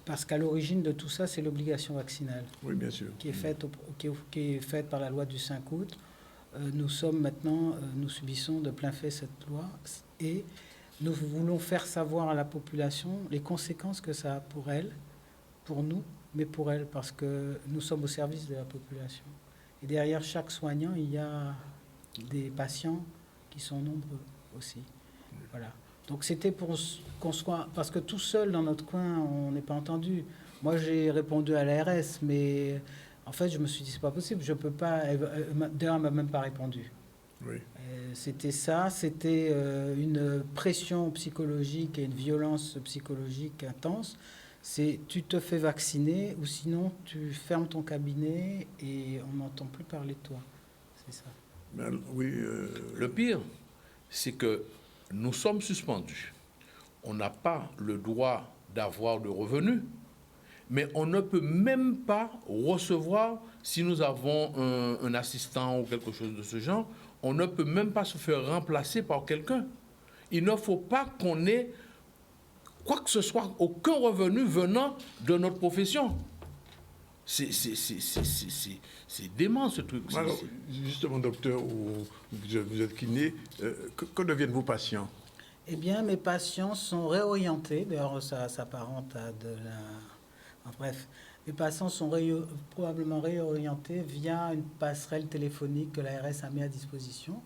parce qu'à l'origine de tout ça, c'est l'obligation vaccinale. Oui, bien sûr. Qui est faite par la loi du 5 août. Nous subissons de plein fait cette loi et nous voulons faire savoir à la population les conséquences que ça a pour elle, pour nous, mais pour elle, parce que nous sommes au service de la population. Et derrière chaque soignant, il y a des patients qui sont nombreux aussi. Voilà. Donc c'était pour qu'on soit... Parce que tout seul dans notre coin, on n'est pas entendu. Moi, j'ai répondu à l'ARS, mais en fait, je me suis dit, c'est pas possible, je peux pas... D'ailleurs, elle m'a même pas répondu. Oui. C'était ça, c'était une pression psychologique et une violence psychologique intense. C'est tu te fais vacciner ou sinon tu fermes ton cabinet et on n'entend plus parler de toi. C'est ça. Ben, oui. Le pire, c'est que nous sommes suspendus. On n'a pas le droit d'avoir de revenus, mais on ne peut même pas recevoir, si nous avons un assistant ou quelque chose de ce genre, on ne peut même pas se faire remplacer par quelqu'un. Il ne faut pas qu'on ait quoi que ce soit, aucun revenu venant de notre profession. C'est dément, ce truc. Alors, justement, docteur, vous êtes kiné, que deviennent vos patients? Eh bien, mes patients sont réorientés. D'ailleurs, ça s'apparente à de la... Enfin, bref, mes patients sont probablement réorientés via une passerelle téléphonique que l'ARS a mis à disposition.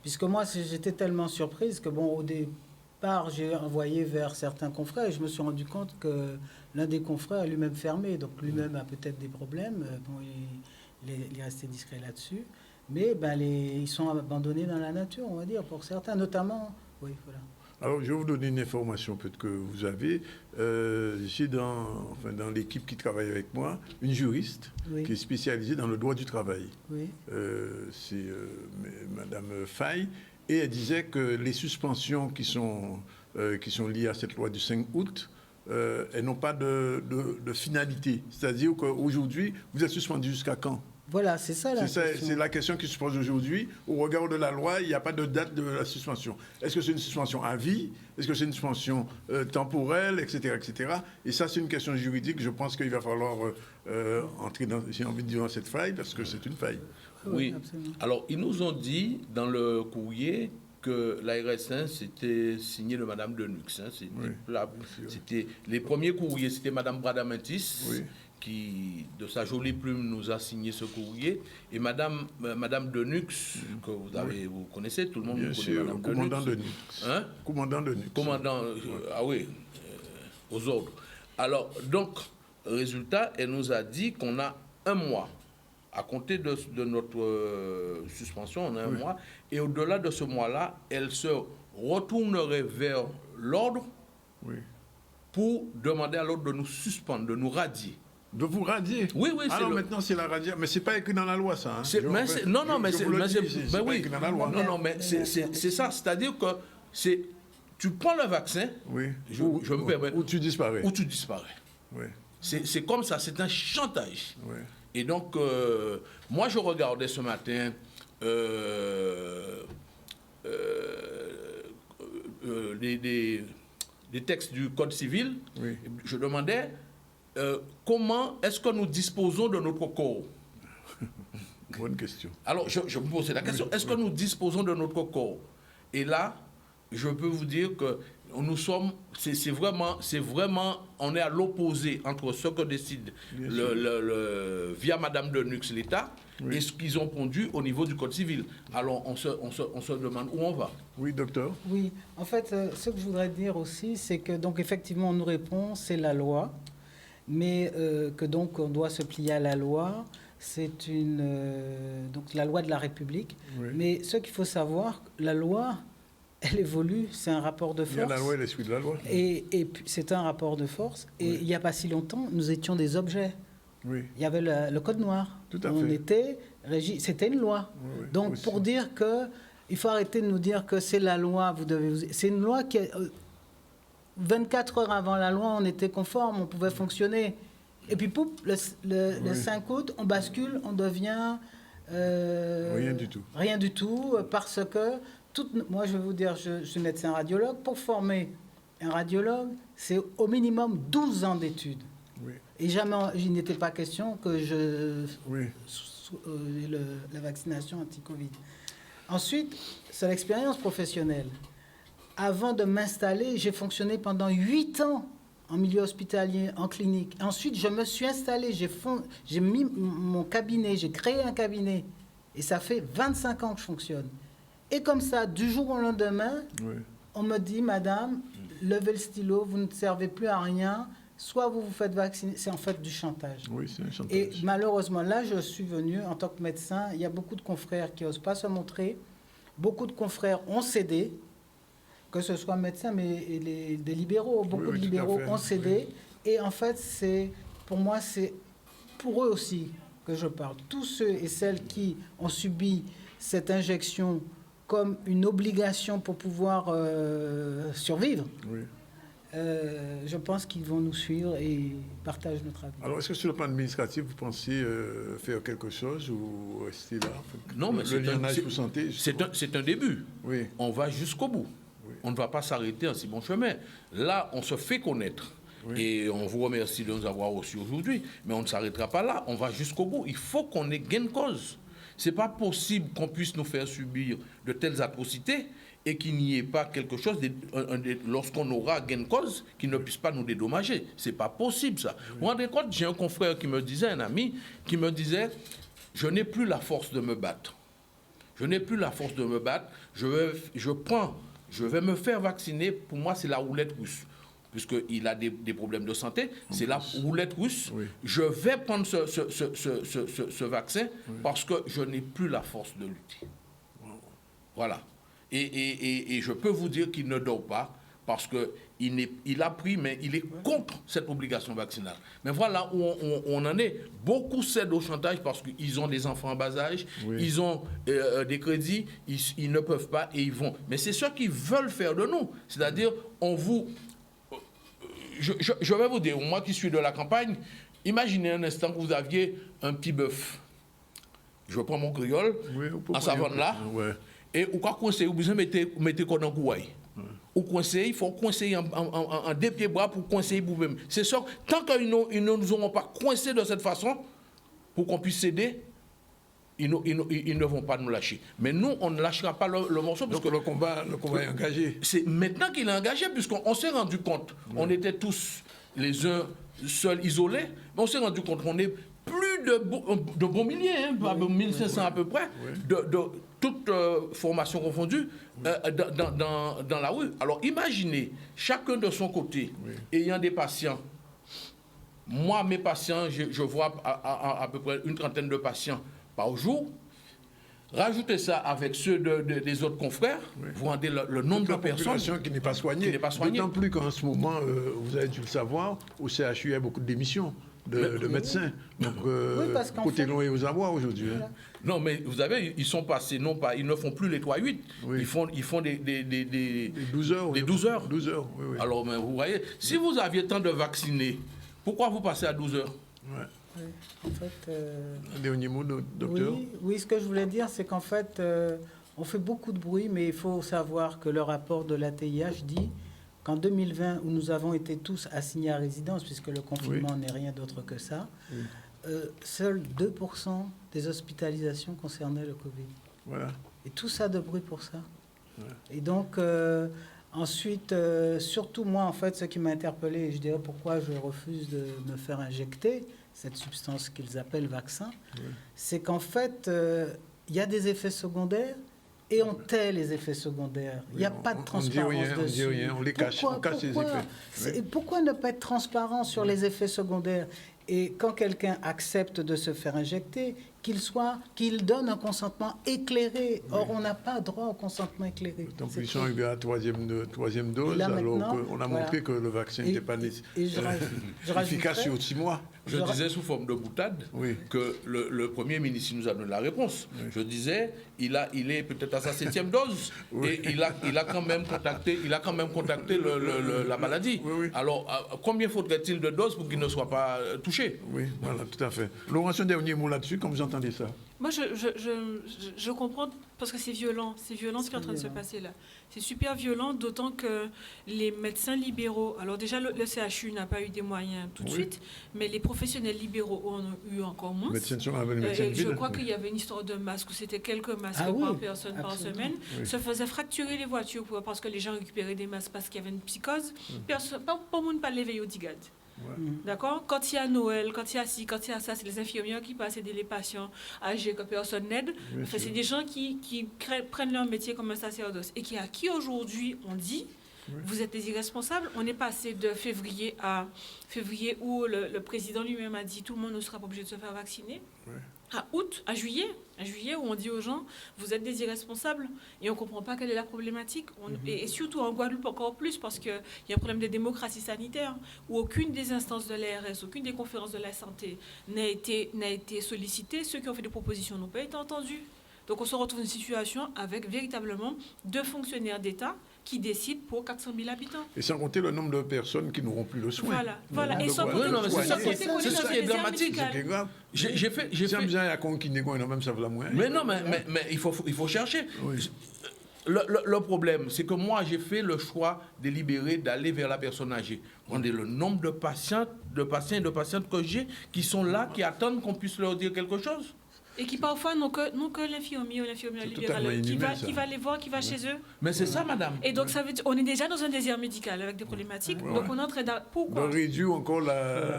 Puisque moi, j'étais tellement surprise que, bon, au départ, j'ai envoyé vers certains confrères et je me suis rendu compte que l'un des confrères est lui-même fermé. Donc, lui-même a peut-être des problèmes. Bon, il est resté discret là-dessus. Mais ben, ils sont abandonnés dans la nature, on va dire, pour certains, notamment... Oui, voilà. Alors, je vais vous donner une information peut-être que vous avez. J'ai dans l'équipe qui travaille avec moi une juriste qui est spécialisée dans le droit du travail. Oui. C'est Madame Faye. Et elle disait que les suspensions qui sont liées à cette loi du 5 août, elles n'ont pas de finalité. C'est-à-dire qu'aujourd'hui, vous êtes suspendu jusqu'à quand? Voilà, c'est ça la question. C'est la question qui se pose aujourd'hui. Au regard de la loi, il n'y a pas de date de la suspension. Est-ce que c'est une suspension à vie? Est-ce que c'est une suspension temporelle, etc., etc. Et ça, c'est une question juridique. Je pense qu'il va falloir entrer dans cette faille, parce que c'est une faille. Oui. Absolument. Alors, ils nous ont dit dans le courrier que l'ARS, c'était signé de Madame Denux. C'était les premiers courriers, c'était Madame Bradamantis. Oui. Qui, de sa jolie plume, nous a signé ce courrier. Et Madame Denux, que vous connaissez, tout le monde connaît Madame commandant Denux. Hein? Commandant Denux. Commandant, aux ordres. Alors, donc, résultat, elle nous a dit qu'on a un mois. À compter de notre suspension, on a un mois. Et au-delà de ce mois-là, elle se retournerait vers l'ordre pour demander à l'ordre de nous suspendre, de nous radier. De vous radier? Oui. Alors maintenant, c'est la radiation. Mais ce n'est pas écrit dans la loi, ça. Hein? C'est ça. C'est-à-dire que tu prends le vaccin, je me permets, ou tu disparais. Oui. C'est comme ça, c'est un chantage. Oui. Et donc, moi, je regardais ce matin des textes du Code civil. Oui. Je demandais... comment est-ce que nous disposons de notre corps? Bonne question. Alors, je me posais la question, est-ce que nous disposons de notre corps? Et là, je peux vous dire que nous sommes, c'est vraiment, on est à l'opposé entre ce que décide via Madame Denux, l'État, et ce qu'ils ont pondu au niveau du Code civil. Alors, on se demande où on va. Oui, docteur. Oui, en fait, ce que je voudrais dire aussi, c'est que, donc, effectivement, on nous répond, c'est la loi. Mais que donc on doit se plier à la loi, c'est donc la loi de la République. Oui. Mais ce qu'il faut savoir, la loi, elle évolue, c'est un rapport de force. Il y a la loi et l'esprit de la loi. Et c'est un rapport de force. Et il n'y a pas si longtemps, nous étions des objets. Oui. Il y avait le code noir. Tout à fait. On était c'était une loi. Oui, donc aussi. Pour dire que, il faut arrêter de nous dire que c'est la loi. C'est une loi qui est 24 heures avant la loi, on était conforme, on pouvait fonctionner. Et puis, le 5 août, on bascule, on devient Rien du tout. Rien du tout, parce que, moi je vais vous dire, je suis médecin radiologue. Pour former un radiologue, c'est au minimum 12 ans d'études. Oui. Et jamais, il n'était pas question que Oui. la vaccination anti-Covid. Ensuite, c'est l'expérience professionnelle. Avant de m'installer, j'ai fonctionné pendant 8 ans en milieu hospitalier, en clinique. Ensuite, je me suis installé, j'ai mis mon cabinet, j'ai créé un cabinet. Et ça fait 25 ans que je fonctionne. Et comme ça, du jour au lendemain, Oui. on me dit, madame, levez le stylo, vous ne servez plus à rien, soit vous vous faites vacciner. C'est en fait du chantage. Oui, c'est un chantage. Et malheureusement, là, je suis venu en tant que médecin. Il y a beaucoup de confrères qui n'osent pas se montrer. Beaucoup de confrères ont cédé, que ce soit médecins, mais des libéraux. Beaucoup de tout à libéraux fait. ont cédé. Oui. Et en fait, pour moi, c'est pour eux aussi que je parle. Tous ceux et celles qui ont subi cette injection comme une obligation pour pouvoir survivre, Oui. je pense qu'ils vont nous suivre et partagent notre avis. Alors, est-ce que sur le plan administratif, vous pensez faire quelque chose ou rester là? Non, mais le lionnage pour santé. c'est un début. Oui. On va jusqu'au bout. Oui. On ne va pas s'arrêter en si bon chemin. Là, on se fait connaître. Oui. Et on vous remercie de nous avoir reçus aujourd'hui. Mais on ne s'arrêtera pas là. On va jusqu'au bout. Il faut qu'on ait gain de cause. Ce n'est pas possible qu'on puisse nous faire subir de telles atrocités et qu'il n'y ait pas quelque chose, lorsqu'on aura gain de cause, qui ne puisse pas nous dédommager. Ce n'est pas possible, ça. Vous vous rendez compte, j'ai un confrère qui me disait, un ami, qui me disait, je n'ai plus la force de me battre. Je n'ai plus la force de me battre. Je vais me faire vacciner. Pour moi, c'est la roulette russe. Puisqu'il a des problèmes de santé, c'est la roulette russe. Oui. Je vais prendre ce vaccin parce que je n'ai plus la force de lutter. Voilà. Et je peux vous dire qu'il ne dort pas parce qu'il a pris, mais il est contre cette obligation vaccinale. Mais voilà où on en est. Beaucoup cèdent au chantage parce qu'ils ont des enfants en bas âge, ils ont des crédits, ils ne peuvent pas et ils vont. Mais c'est ce qu'ils veulent faire de nous. C'est-à-dire, je vais vous dire, moi qui suis de la campagne, imaginez un instant que vous aviez un petit bœuf. Je prends mon créole, en savane là, et ou quoi coincer, vous besoin de mettre quoi dans le couaille. Ou coincer, il faut coincer en deux pieds bras pour coincer vous-même. C'est sûr, tant qu'ils ne nous auront pas coincé de cette façon, pour qu'on puisse céder, ils ne vont pas nous lâcher. Mais nous, on ne lâchera pas le morceau. Donc le combat est engagé. C'est maintenant qu'il est engagé, puisqu'on s'est rendu compte, on était tous les uns seuls, isolés, mais on s'est rendu compte qu'on est plus de bons milliers, 1500 à peu près, de toutes formations confondues dans la rue. Alors imaginez, chacun de son côté, ayant des patients. Moi, mes patients, je vois à peu près une trentaine de patients par jour. Rajoutez ça avec ceux des autres confrères, vous rendez le nombre de personnes qui n'est pas soignée. D'autant plus qu'en ce moment, vous avez dû le savoir, au CHU, il y a beaucoup de démissions de médecins. Donc, côté long et aux abois aujourd'hui. Voilà. Non, mais vous savez, ils sont passés, non pas, ils ne font plus les 3-8, ils font des 12 heures. Des 12 heures. 12 heures, oui. Alors, mais vous voyez, si vous aviez tant de vaccinés, pourquoi vous passez à 12 heures? Oui. En fait, un dernier mot, docteur? Oui, ce que je voulais dire, c'est qu'en fait, on fait beaucoup de bruit, mais il faut savoir que le rapport de l'ATIH dit qu'en 2020, où nous avons été tous assignés à résidence, puisque le confinement n'est rien d'autre que ça, seuls 2% des hospitalisations concernaient le Covid. Voilà. Et tout ça de bruit pour ça. Et donc, ensuite, surtout moi, en fait, ce qui m'a interpellé, et je dirais pourquoi je refuse de me faire injecter cette substance qu'ils appellent vaccin, c'est qu'en fait, il y a des effets secondaires et on tait les effets secondaires. Il n'y a pas de transparence dessus. On dit rien, on les cache, on cache les effets. Pourquoi ne pas être transparent sur les effets secondaires? Et quand quelqu'un accepte de se faire injecter, qu'il donne un consentement éclairé. Or, on n'a pas droit au consentement éclairé. Donc, ils sont arrivés à la troisième dose, là, alors qu'on a montré que le vaccin n'était pas efficace sur 6 mois. Je disais sous forme de boutade que le Premier ministre nous a donné la réponse. Je disais, il est peut-être à sa 7e dose et il a quand même contacté la maladie. Alors, combien faudrait-il de doses pour qu'il ne soit pas touché? Oui, voilà, tout à fait. Laurent, un dernier mot là-dessus, comme vous entendez ça? Moi, je comprends parce que c'est violent ce qui est en train de se passer là. C'est super violent, d'autant que les médecins libéraux, alors déjà le CHU n'a pas eu des moyens tout de suite, mais les professionnels libéraux en ont eu encore moins. Je crois qu'il y avait une histoire de masques où c'était quelques masques par personne par semaine. Ça faisait fracturer les voitures parce que les gens récupéraient des masques parce qu'il y avait une psychose. Pas le monde pas l'éveil au digade. D'accord. Quand il y a Noël, quand il y a ci, quand il y a ça, c'est les infirmières qui passent aider les patients âgés que personne n'aide. Enfin, c'est des gens qui prennent leur métier comme un sacerdoce et à qui aujourd'hui on dit vous êtes des irresponsables. On est passé de février où le président lui-même a dit tout le monde ne sera pas obligé de se faire vacciner. À juillet où on dit aux gens vous êtes des irresponsables et on ne comprend pas quelle est la problématique. Et surtout en Guadeloupe encore plus parce qu'il y a un problème de démocratie sanitaire où aucune des instances de l'ARS, aucune des conférences de la santé n'a été sollicitée. Ceux qui ont fait des propositions n'ont pas été entendus. Donc on se retrouve dans une situation avec véritablement 2 fonctionnaires d'État qui décident pour 400 000 habitants. Et sans compter le nombre de personnes qui n'auront plus le soin. Voilà. Et sans compter c'est ça qui est dramatique. C'est grave. J'ai fait. Mais non, mais il faut chercher. Le problème, c'est que moi, j'ai fait le choix délibéré d'aller vers la personne âgée. On est le nombre de patients et de patientes que j'ai qui sont là, qui attendent qu'on puisse leur dire quelque chose. Et qui parfois n'ont que l'infirmier ou l'infirmière libérale qui va les voir, qui va chez eux. Mais c'est ça, madame. Et donc, ça veut dire, on est déjà dans un désert médical avec des problématiques. Donc, on est en train de... Pourquoi ? De réduire encore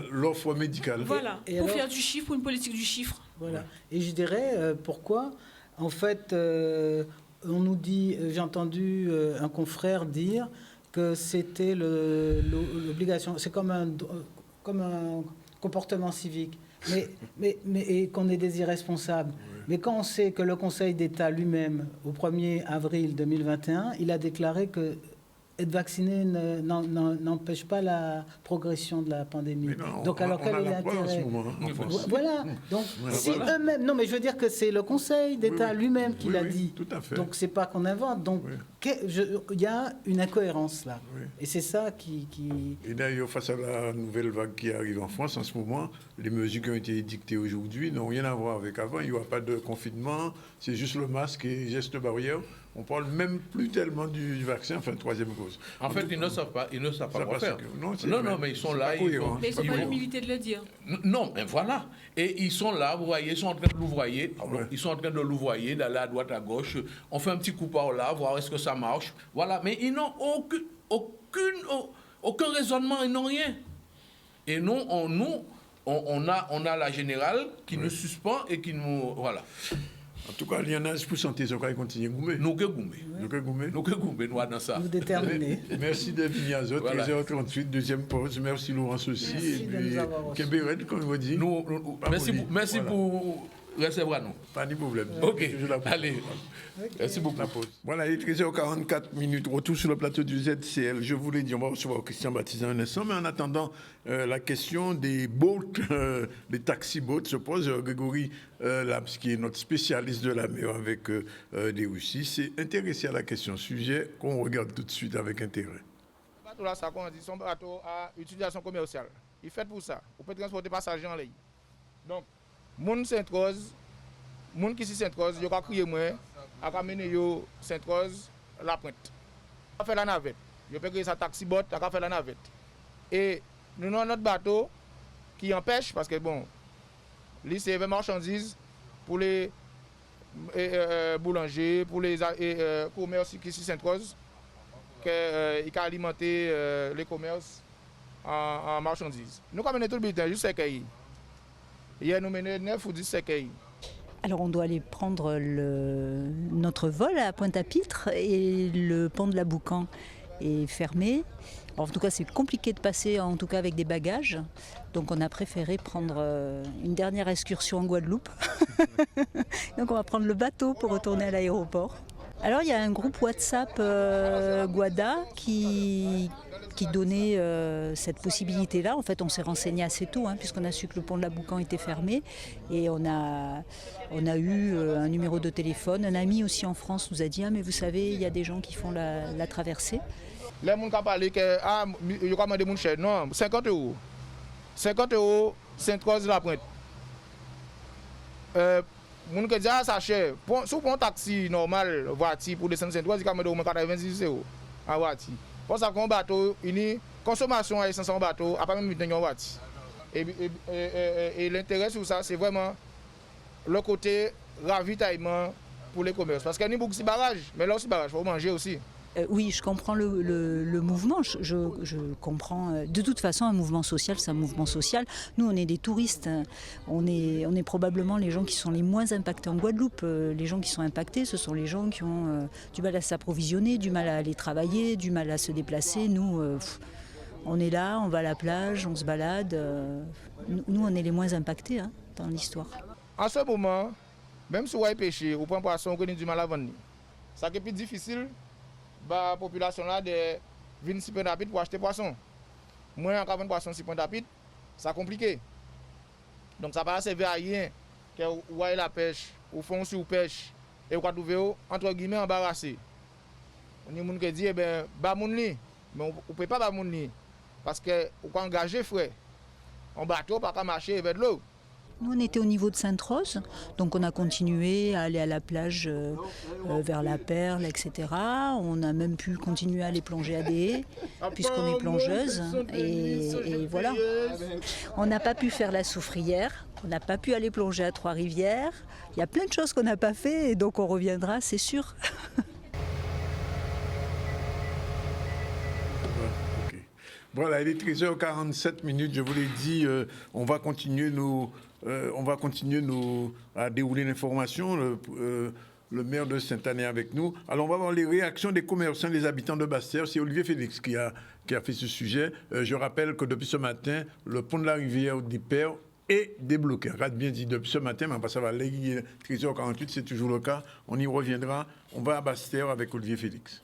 l'offre médicale. Voilà, et pour alors, faire du chiffre, pour une politique du chiffre. Voilà. Et je dirais, pourquoi ? En fait, on nous dit, j'ai entendu un confrère dire que c'était l'obligation, c'est comme un comportement civique. Mais qu'on est des irresponsables. Mais quand on sait que le Conseil d'État lui-même, au 1er avril 2021, il a déclaré que être vacciné n'empêche pas la progression de la pandémie. Donc alors quel est l'intérêt ? Voilà. Donc si eux-mêmes, non mais je veux dire que c'est le Conseil d'État lui-même qui l'a dit. Tout à fait. Donc c'est pas qu'on invente. Donc il y a une incohérence là. Et c'est ça qui... Et d'ailleurs, face à la nouvelle vague qui arrive en France en ce moment, les mesures qui ont été édictées aujourd'hui n'ont rien à voir avec avant. Il n'y aura pas de confinement, c'est juste le masque et les gestes barrières. On ne parle même plus tellement du vaccin, enfin, troisième cause. En fait, ils ne savent pas quoi faire. Non, mais ils sont là. Mais ils n'ont pas l'humilité de le dire. Non, mais voilà. Et ils sont là, vous voyez, ils sont en train de louvoyer. Ils sont en train de louvoyer, d'aller à droite, à gauche. On fait un petit coup par là, voir est-ce que ça marche. Voilà. Mais ils n'ont aucun raisonnement, ils n'ont rien. Et nous, on a la générale qui nous suspend et qui nous... Voilà. En tout cas, il y en a pour santé, ça va continuer à goumer. Nous que goumer, nous dans ça. Nous déterminer. Merci David Niazot, 13h38, deuxième pause. Merci Laurence aussi. Merci de nous avoir reçus. Québéret, comme on dit. Merci pour recevoir nous. Pas de problème. Ok, allez. Merci beaucoup. Voilà, il est 13h44, retour sur le plateau du ZCL. Je vous l'ai dit, on va recevoir Christian Baptiste un instant, mais en attendant, la question des boats, des taxi-boats se pose. Grégory Labs, qui est notre spécialiste de la mer avec des Russes, s'est intéressé à la question, sujet qu'on regarde tout de suite avec intérêt. Le bateau là, ça dit, son bateau à utilisation commerciale. Il est fait pour ça. On peut transporter passagers en ligne. Donc, moun Sainte-Rose, moun qui ici Sainte-Rose, il a crié moi, a amené yo Sainte-Rose la Pointe. On a fait la navette. Il peut créer sa taxi boat, a fait la navette. Et nous avons notre bateau qui empêche parce que bon, lui c'est 20 marchandises pour les boulangers, pour les commerces qui ici Sainte-Rose, qui a alimenté les commerces en marchandises. Nous avons mené tout le bulletin jusqu'à Sekeï. Hier, nous menons 9 ou 10 Sekeï. Alors on doit aller prendre notre vol à Pointe-à-Pitre et le pont de la Boucan est fermé. Alors, en tout cas, c'est compliqué de passer en tout cas avec des bagages. Donc on a préféré prendre une dernière excursion en Guadeloupe. Donc on va prendre le bateau pour retourner à l'aéroport. Alors il y a un groupe WhatsApp Guada qui donnait cette possibilité-là. En fait, on s'est renseigné assez tôt, puisqu'on a su que le pont de la Boucan était fermé. Et on a eu un numéro de téléphone. Un ami aussi en France nous a dit « Ah, mais vous savez, il y a des gens qui font la traversée. » Les gens qui ont parlé que il y a des gens cher. Non, 50 €. 50 €, Sainte-Rose la Pointe. moun qui dit ah ça cher. Si vous prenez un taxi normal, voiture pour descendre Saint-Oise, il va mettre au moins 90 € en voiture. Pour ça qu'on bateau, une consommation à 500 bateaux, à pas même 8 en voiture. Et l'intérêt sur ça, c'est vraiment le côté ravitaillement pour les commerces. Parce qu'il y a beaucoup de barrages, mais là aussi barrage, il faut manger aussi. Oui, je comprends le mouvement. Je comprends. De toute façon, un mouvement social, c'est un mouvement social. Nous, on est des touristes. On est probablement les gens qui sont les moins impactés en Guadeloupe. Les gens qui sont impactés, ce sont les gens qui ont du mal à s'approvisionner, du mal à aller travailler, du mal à se déplacer. Nous, on est là, on va à la plage, on se balade. Nous, on est les moins impactés dans l'histoire. En ce moment, même si vous avez pêché, vous prenez poisson, vous avez du mal à vendre. Ça qui est plus difficile. La population là de venir si rapide pour acheter poisson. Moi, en vendre poisson si rapide, c'est compliqué. Donc ça ne va pas servir à rien que vous ayez la pêche, ou font sur pêche, et vous trouvez entre guillemets embarrassé. On y a des gens qui disent, bah moun li, mais on ne peut pas bah moun li, parce que vous pouvez engager frais. En bateau, pas qu'à marcher avec de l'eau. Nous, on était au niveau de Sainte-Rose, donc on a continué à aller à la plage vers la Perle, etc. On a même pu continuer à aller plonger à des haies, puisqu'on est plongeuse. Et voilà. On n'a pas pu faire la soufrière, on n'a pas pu aller plonger à Trois-Rivières. Il y a plein de choses qu'on n'a pas fait, et donc on reviendra, c'est sûr. Voilà, il est 13h47, je vous l'ai dit, on va continuer à dérouler l'information. Le maire de Sainte-Anne est avec nous. Alors, on va voir les réactions des commerçants, des habitants de Basse-Terre. C'est Olivier Félix qui a fait ce sujet. Je rappelle que depuis ce matin, le pont de la rivière des Pères est débloqué. Rate bien dit depuis ce matin, mais ça va aller 13h48, c'est toujours le cas. On y reviendra. On va à Basse-Terre avec Olivier Félix.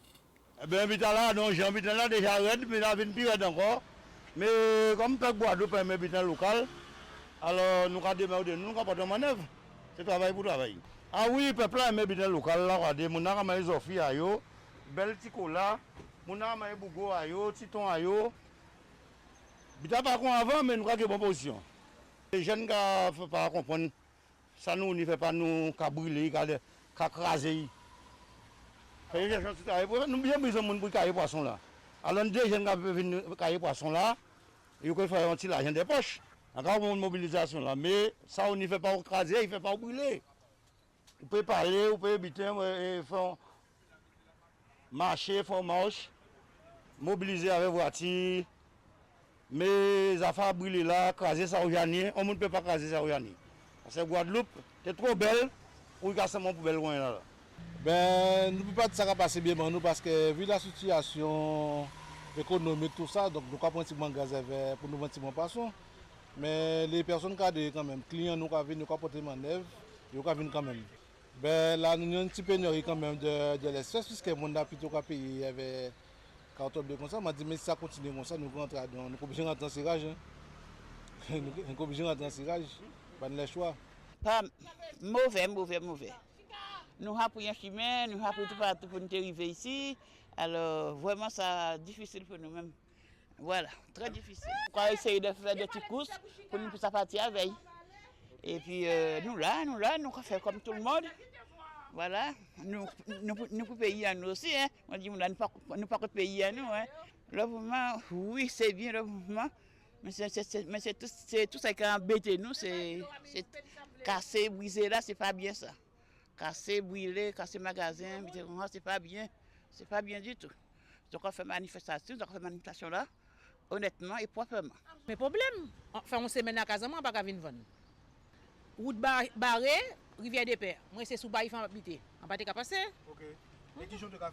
Eh bien, habitant là, non, j'ai habitant là déjà raide, mais là, il y a plus encore. Mais comme Pec Guadeloupe est un habitant local, alors nous avons démarré, nous avons pas de manœuvre. C'est travail pour travail. Ah oui, le peuple est un habitant local, là, regardez, nous avons des offres à eux, belle ticola, nous avons des bougots à eux, titon à eux. Habitant pas qu'on avant, mais nous avons des bonnes positions. Les jeunes ne peuvent pas comprendre. Ça nous ne fait pas nous brûler, craser. Nous bien besoin de pour cailler poisson là. Alors des jeunes qui venir cailler poisson là, il faut faire un petit l'argent des poches. Encore une mobilisation là, mais ça on ne fait pas craser, il ne fait pas brûler. Vous pouvez parler, vous pouvez habiter, faire marcher, faire marche, mobiliser avec voiture. Mais les affaires brûler là, craser ça aujourd'hui, on ne peut pas craser ça aujourd'hui. Parce que Guadeloupe, c'est trop belle pour casser mon poubelle loin là. Ben, nous ne pouvons pas dire que ça va passer bien pour nous parce que vu la situation économique, tout ça, donc nous avons pratiquement gaz pour nous vendre mon poisson. Mais les personnes qui ont quand même, clients nous qui viennent, nous porter manœuvre, ils viennent quand même. Ben, là, nous avons un petit pénurie quand même de l'espèce puisque le monde a plutôt qu'à payer avec carton de comme ça. On m'a dit, mais si ça continue comme ça, nous sommes obligés de rentrer en cirage. Nous sommes obligés de rentrer en cirage, pas de choix. Pas mauvais. Nous avons pris un chemin, nous avons pris tout partout pour nous arriver ici. Alors, vraiment, c'est difficile pour nous-mêmes. Voilà, très difficile. On va essayer de faire des petites courses pour nous puissions partir avec. Et puis, nous là, nous faisons comme tout le monde. Voilà, nous pouvons payer à nous aussi. Hein. On dit, nous ne pouvons pas payer à nous. Hein. Le mouvement, oui, c'est bien le mouvement. Mais c'est tout ça qui a embêté nous. C'est casser, briser là, c'est pas bien ça. Casser, brûler, casser magasin, c'est pas bien. C'est pas bien du tout. Donc on fait manifestation là, honnêtement et proprement. Mais problème, enfin on se mène à Casamance, pas qu'à venir vendre. Route barrée, rivière des Pères. Moi c'est sous bail fan habiter. On pas te passer. OK. Et qui j'ont te faire?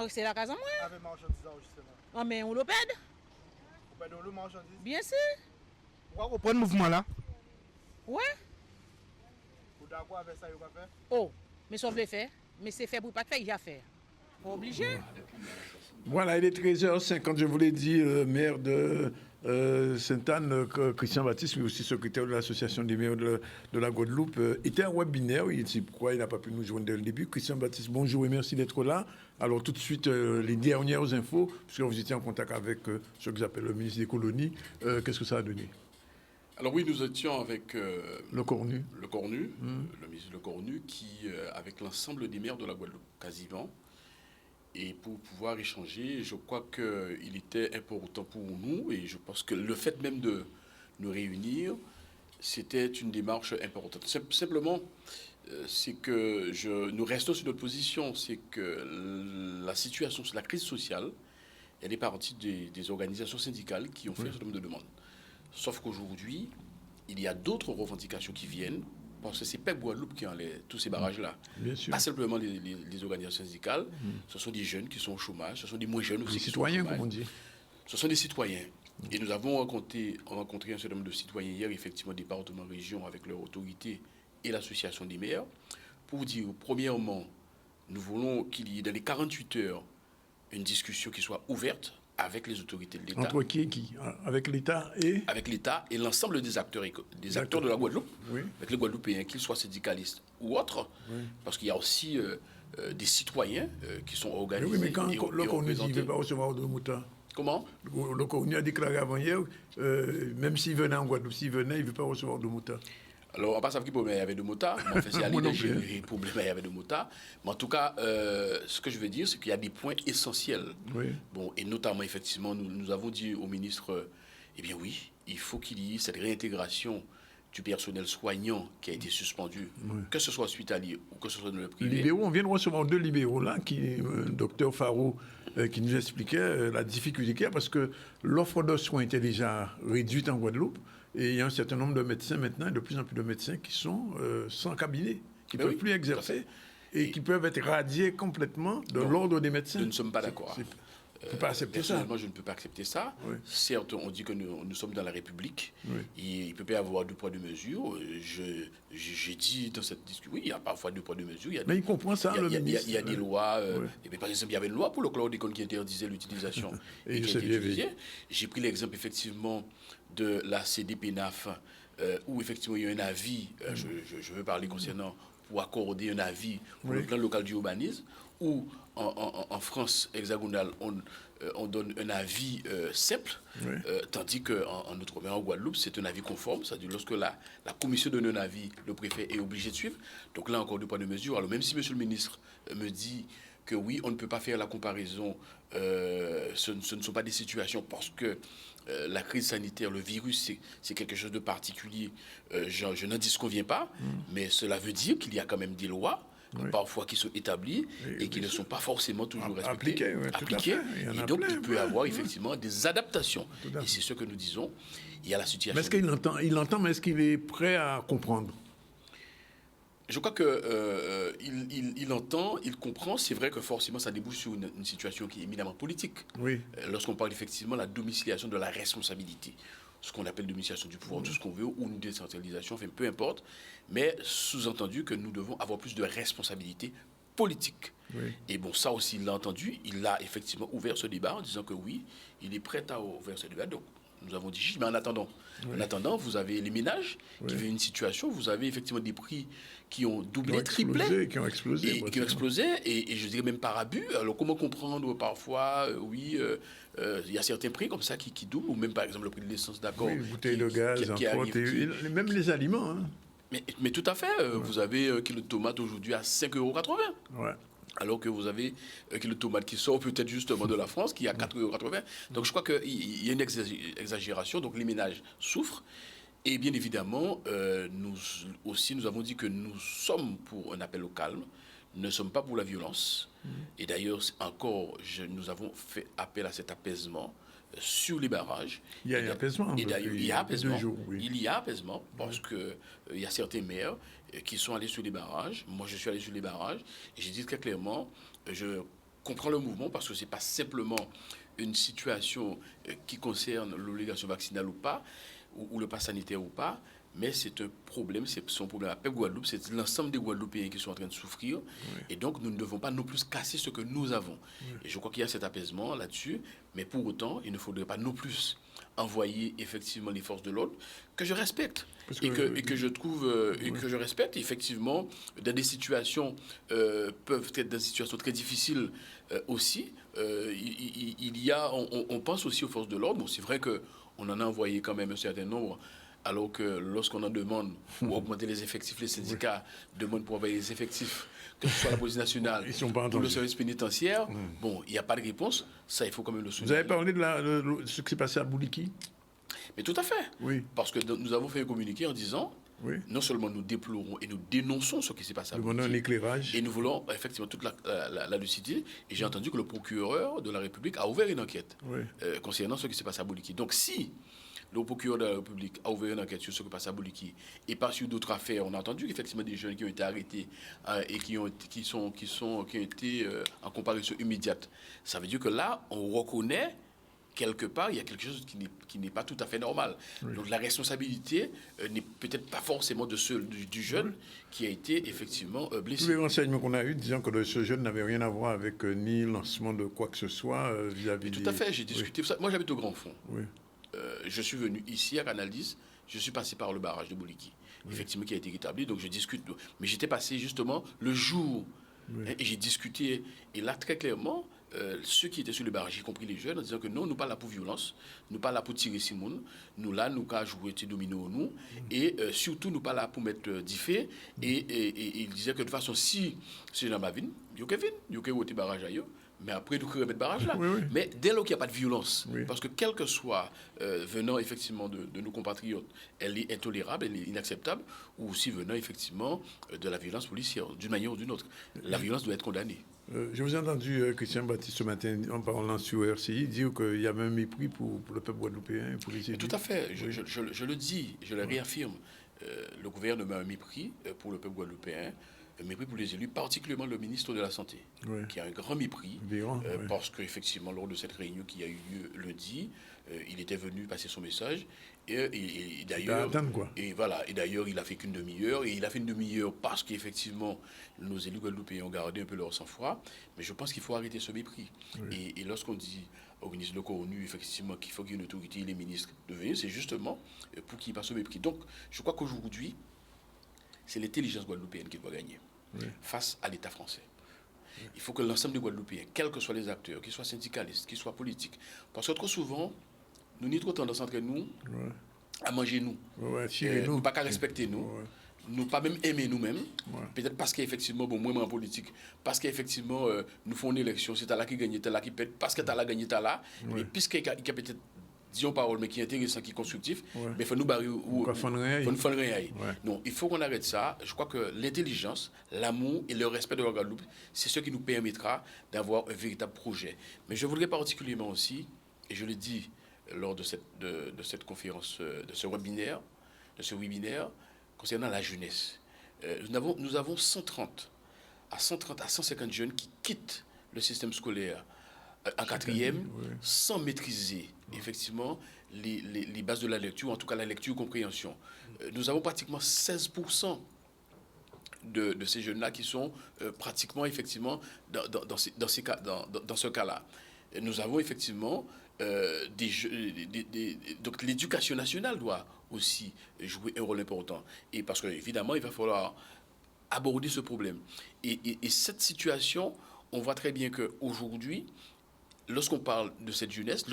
C'est la Casamance. Avec marchandise justement. Ah mais on le pède. On pède le marchandise. Bien sûr. Pourquoi on prend le mouvement là? Ouais. Vous d'accord avec ça, vous va faire? Oh, mais ça veut faire, mais c'est fait pour pas faire, il a fait. Obligé. Voilà, il est 13h50, je vous l'ai dit, le maire de Sainte-Anne, Christian Baptiste, mais aussi secrétaire de l'association des maires de la Guadeloupe, était un webinaire. Il dit pourquoi il n'a pas pu nous joindre dès le début. Christian Baptiste, bonjour et merci d'être là. Alors tout de suite, les dernières infos, puisque vous étiez en contact avec ce que j'appelle le ministre des colonies, qu'est-ce que ça a donné? Alors oui, nous étions avec Le Cornu. Le ministre Le Cornu, qui, avec l'ensemble des maires de la Guadeloupe, quasiment, et pour pouvoir échanger, je crois qu'il était important pour nous, et je pense que le fait même de nous réunir, c'était une démarche importante. Simplement, c'est que nous restons sur notre position, c'est que la situation, la crise sociale, elle est partie des organisations syndicales qui ont fait un certain nombre de demandes. Sauf qu'aujourd'hui, il y a d'autres revendications qui viennent, parce que c'est pas Guadeloupe qui a tous ces barrages-là. Bien sûr. Pas simplement les organisations syndicales, ce sont des jeunes qui sont au chômage, ce sont des moins jeunes aussi. Des qui citoyens, sont au chômage. comme on dit. Ce sont des citoyens. Et nous avons rencontré un certain nombre de citoyens hier, effectivement, département, région, avec leur autorité et l'association des maires, pour dire, premièrement, nous voulons qu'il y ait dans les 48 heures une discussion qui soit ouverte avec les autorités de l'État. Entre qui avec l'État et... Avec l'État et l'ensemble des acteurs de la Guadeloupe, oui. Avec les Guadeloupéens, qu'ils soient syndicalistes ou autres, oui. Parce qu'il y a aussi des citoyens qui sont organisés. Oui, mais quand le Cornu dit qu'il ne veut pas recevoir de Mouta. Comment? Le Cornu a déclaré avant hier, même s'il venait en Guadeloupe, il ne veut pas recevoir de Mouta. Alors, on passe à quel problème il y avait de Mota. En fait, c'est à l'idée problème il y avait de Mota. Mais en tout cas, ce que je veux dire, c'est qu'il y a des points essentiels. Oui. Bon, et notamment, effectivement, nous avons dit au ministre, eh bien oui, il faut qu'il y ait cette réintégration du personnel soignant qui a été suspendu, que ce soit hospitalier ou que ce soit dans le privé. Libéraux, on vient de recevoir 2 libéraux là, docteur Faro, qui nous expliquait la difficulté qu'il y a parce que l'offre de soins était déjà réduite en Guadeloupe. Et il y a un certain nombre de médecins maintenant, de plus en plus de médecins qui sont sans cabinet, qui ne peuvent plus exercer et qui peuvent être radiés complètement de l'ordre des médecins. Nous ne sommes pas d'accord. Je ne peux pas accepter ça. Personnellement, je ne peux pas accepter ça. Oui. Certes, on dit que nous sommes dans la République. Oui. Il ne peut pas y avoir 2 poids 2 mesures. J'ai dit dans cette discussion, oui, il y a parfois 2 poids 2 mesures. Mais il comprend ça, le ministre. Il y a des lois. Par exemple, il y avait une loi pour le chlordécone qui interdisait l'utilisation. Et qui a été utilisée. J'ai pris l'exemple, effectivement, de la CDPNAF, où, effectivement, il y a un avis, je veux parler concernant, pour accorder un avis pour le plan local du urbanisme, où en France hexagonale, on donne un avis simple, tandis qu'en Outre-mer, en Guadeloupe, c'est un avis conforme. C'est-à-dire lorsque la commission donne un avis, le préfet est obligé de suivre. Donc là, encore 2 points de mesure. Alors même si monsieur le ministre me dit que oui, on ne peut pas faire la comparaison, ce ne sont pas des situations parce que la crise sanitaire, le virus, c'est quelque chose de particulier. Je n'en disconviens pas, mais cela veut dire qu'il y a quand même des lois parfois qui sont établies et qui ne sont pas forcément toujours respectées. Appliquées. Et donc, il peut y avoir effectivement des adaptations. Et c'est ce que nous disons. Il y a la situation... Mais est-ce qu'il entend, mais est-ce qu'il est prêt à comprendre? Je crois qu'il entend, il comprend. C'est vrai que forcément, ça débouche sur une situation qui est éminemment politique. Oui. Lorsqu'on parle effectivement de la domiciliation de la responsabilité, ce qu'on appelle domiciliation du pouvoir, tout ce qu'on veut, ou une décentralisation, enfin, peu importe, mais sous-entendu que nous devons avoir plus de responsabilité politique. Oui. Et bon, ça aussi, il l'a entendu. Il a effectivement ouvert ce débat en disant que oui, il est prêt à ouvrir ce débat. Donc, nous avons dit, mais en attendant, vous avez les ménages qui vivent une situation, vous avez effectivement des prix qui ont doublé, triplé. Qui ont explosé. Et je dirais même par abus. Alors, comment comprendre parfois, il y a certains prix comme ça qui doublent, ou même par exemple le prix de l'essence, d'accord. Oui, bouteilles de gaz, même les aliments. Hein. Mais tout à fait. Vous avez un kilo de tomates aujourd'hui à 5,80 €. Ouais. Alors que vous avez un kilo de tomates qui sort peut-être justement de la France, qui est à 4,80 €. Donc je crois qu'il y a une exagération. Donc les ménages souffrent. Et bien évidemment, nous avons dit que nous sommes pour un appel au calme. Nous ne sommes pas pour la violence. Et d'ailleurs, encore, nous avons fait appel à cet apaisement sur les barrages. Il y a un apaisement. Et d'ailleurs, il y a apaisement. Il y a apaisement parce que il y a certains maires qui sont allés sur les barrages. Moi, je suis allé sur les barrages et j'ai dit très clairement, je comprends le mouvement parce que c'est pas simplement une situation qui concerne l'obligation vaccinale ou pas, ou le pass sanitaire ou pas, mais c'est un problème, c'est son problème à Guadeloupe, c'est l'ensemble des Guadeloupéens qui sont en train de souffrir. Et donc, nous ne devons pas non plus casser ce que nous avons. Et je crois qu'il y a cet apaisement là-dessus, mais pour autant, il ne faudrait pas non plus envoyer effectivement les forces de l'ordre, que je respecte, et que je trouve, et que je respecte, effectivement, dans des situations, peuvent être des situations très difficiles aussi. On pense aussi aux forces de l'ordre. Bon, c'est vrai qu'on en a envoyé quand même un certain nombre alors que lorsqu'on en demande pour augmenter les effectifs, les syndicats demandent pour avoir les effectifs, que ce soit la police nationale ou le service pénitentiaire. Bon, il n'y a pas de réponse. Ça, il faut quand même le souligner. Vous avez parlé de ce qui s'est passé à Bouliki? Mais tout à fait. Oui. Parce que nous avons fait un communiqué en disant, non seulement nous déplorons et nous dénonçons ce qui s'est passé à Bouliki. Nous demandons un éclairage. Et nous voulons effectivement toute la lucidité. Et j'ai entendu que le procureur de la République a ouvert une enquête concernant ce qui s'est passé à Bouliki. Donc si le procureur de la République a ouvert une enquête sur ce qui s'est passé à Bouliki et pas sur d'autres affaires, on a entendu qu'effectivement des jeunes qui ont été arrêtés et qui ont été en comparution immédiate. Ça veut dire que là, on reconnaît quelque part, il y a quelque chose qui n'est pas tout à fait normal. Donc la responsabilité n'est peut-être pas forcément de du jeune qui a été effectivement blessé. Tous les renseignements qu'on a eus disant que ce jeune n'avait rien à voir avec ni lancement de quoi que ce soit vis-à-vis Tout à fait, j'ai discuté ça. Moi, j'habite au Grand Fond. Oui. Je suis venu ici à Canal 10, je suis passé par le barrage de Bouliki, effectivement, qui a été rétabli, donc je discute. Mais j'étais passé justement le jour, et j'ai discuté, et là, très clairement, ceux qui étaient sur le barrage, y compris les jeunes, en disant que non, nous pas là pour violence, nous pas là pour tirer Simone, nous là, nous qu'à jouer domino nous, et surtout, nous pas là pour mettre d'effet, et il disait que de toute façon, si ces gens viennent, ils ont ôté barrage ailleurs. Mais après, nous remettre barrage là. Mais dès lors qu'il n'y a pas de violence, parce que quel que soit venant effectivement de nos compatriotes, elle est intolérable, elle est inacceptable, ou aussi venant effectivement de la violence policière, d'une manière ou d'une autre. La violence doit être condamnée. Je vous ai entendu, Christian Baptiste, ce matin, en parlant sur RCI, dire qu'il y avait un mépris pour le peuple guadeloupéen, pour les élus. Tout à fait, je le dis, je le réaffirme. Le gouvernement a un mépris pour le peuple guadeloupéen, un mépris pour les élus, particulièrement le ministre de la Santé, qui a un grand mépris, parce qu'effectivement, lors de cette réunion qui a eu lieu lundi, il était venu passer son message, et d'ailleurs, et d'ailleurs, il a fait qu'une demi-heure, et il a fait une demi-heure parce qu'effectivement, nos élus guadeloupéens ont gardé un peu leur sang-froid, mais je pense qu'il faut arrêter ce mépris. Et lorsqu'on dit au ministre de l'ONU, effectivement, qu'il faut qu'il y ait une autorité, les ministres de venir, c'est justement pour qu'il passe ce mépris. Donc, je crois qu'aujourd'hui, c'est l'intelligence guadeloupéenne qui doit gagner face à l'État français. Il faut que l'ensemble des Guadeloupéens, quels que soient les acteurs, qu'ils soient syndicalistes, qu'ils soient politiques, parce que trop souvent, nous avons trop tendance entre nous à manger nous, nous pas qu'à respecter nous, nous pas même aimer nous-mêmes, peut-être parce qu'effectivement, bon, moi en politique, parce qu'effectivement, nous faisons une élection, c'est là qui gagne, c'est là qui pète, parce que tu as là gagné, tu as là, et puisqu'il y a peut-être disons parole, mais qui est intéressant, qui est constructif, mais il faut nous barrer ou faut nous rien. Non, il faut qu'on arrête ça. Je crois que l'intelligence, l'amour et le respect de la Guadeloupe, c'est ce qui nous permettra d'avoir un véritable projet. Mais je voudrais particulièrement aussi, et je le dis lors de cette conférence, de ce webinaire, concernant la jeunesse. Nous avons 130 à 150 jeunes qui quittent le système scolaire en quatrième, sans maîtriser effectivement les bases de la lecture, en tout cas la lecture-compréhension. Nous avons pratiquement 16% de ces jeunes-là qui sont pratiquement effectivement dans ce cas-là. Nous avons effectivement donc l'éducation nationale doit aussi jouer un rôle important. Et parce qu'évidemment, il va falloir aborder ce problème. Et cette situation, on voit très bien qu'aujourd'hui, lorsqu'on parle de cette jeunesse,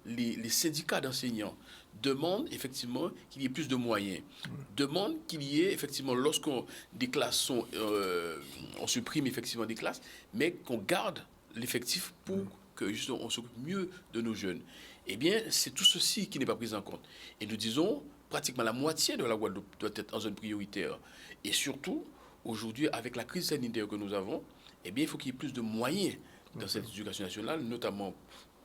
les syndicats d'enseignants demandent effectivement qu'il y ait plus de moyens, demandent qu'il y ait effectivement, des classes sont, on supprime effectivement des classes, mais qu'on garde l'effectif pour que justement on s'occupe mieux de nos jeunes. Eh bien, c'est tout ceci qui n'est pas pris en compte. Et nous disons, pratiquement la moitié de la Guadeloupe doit être en zone prioritaire. Et surtout, aujourd'hui, avec la crise sanitaire que nous avons, eh bien, il faut qu'il y ait plus de moyens dans cette éducation nationale, notamment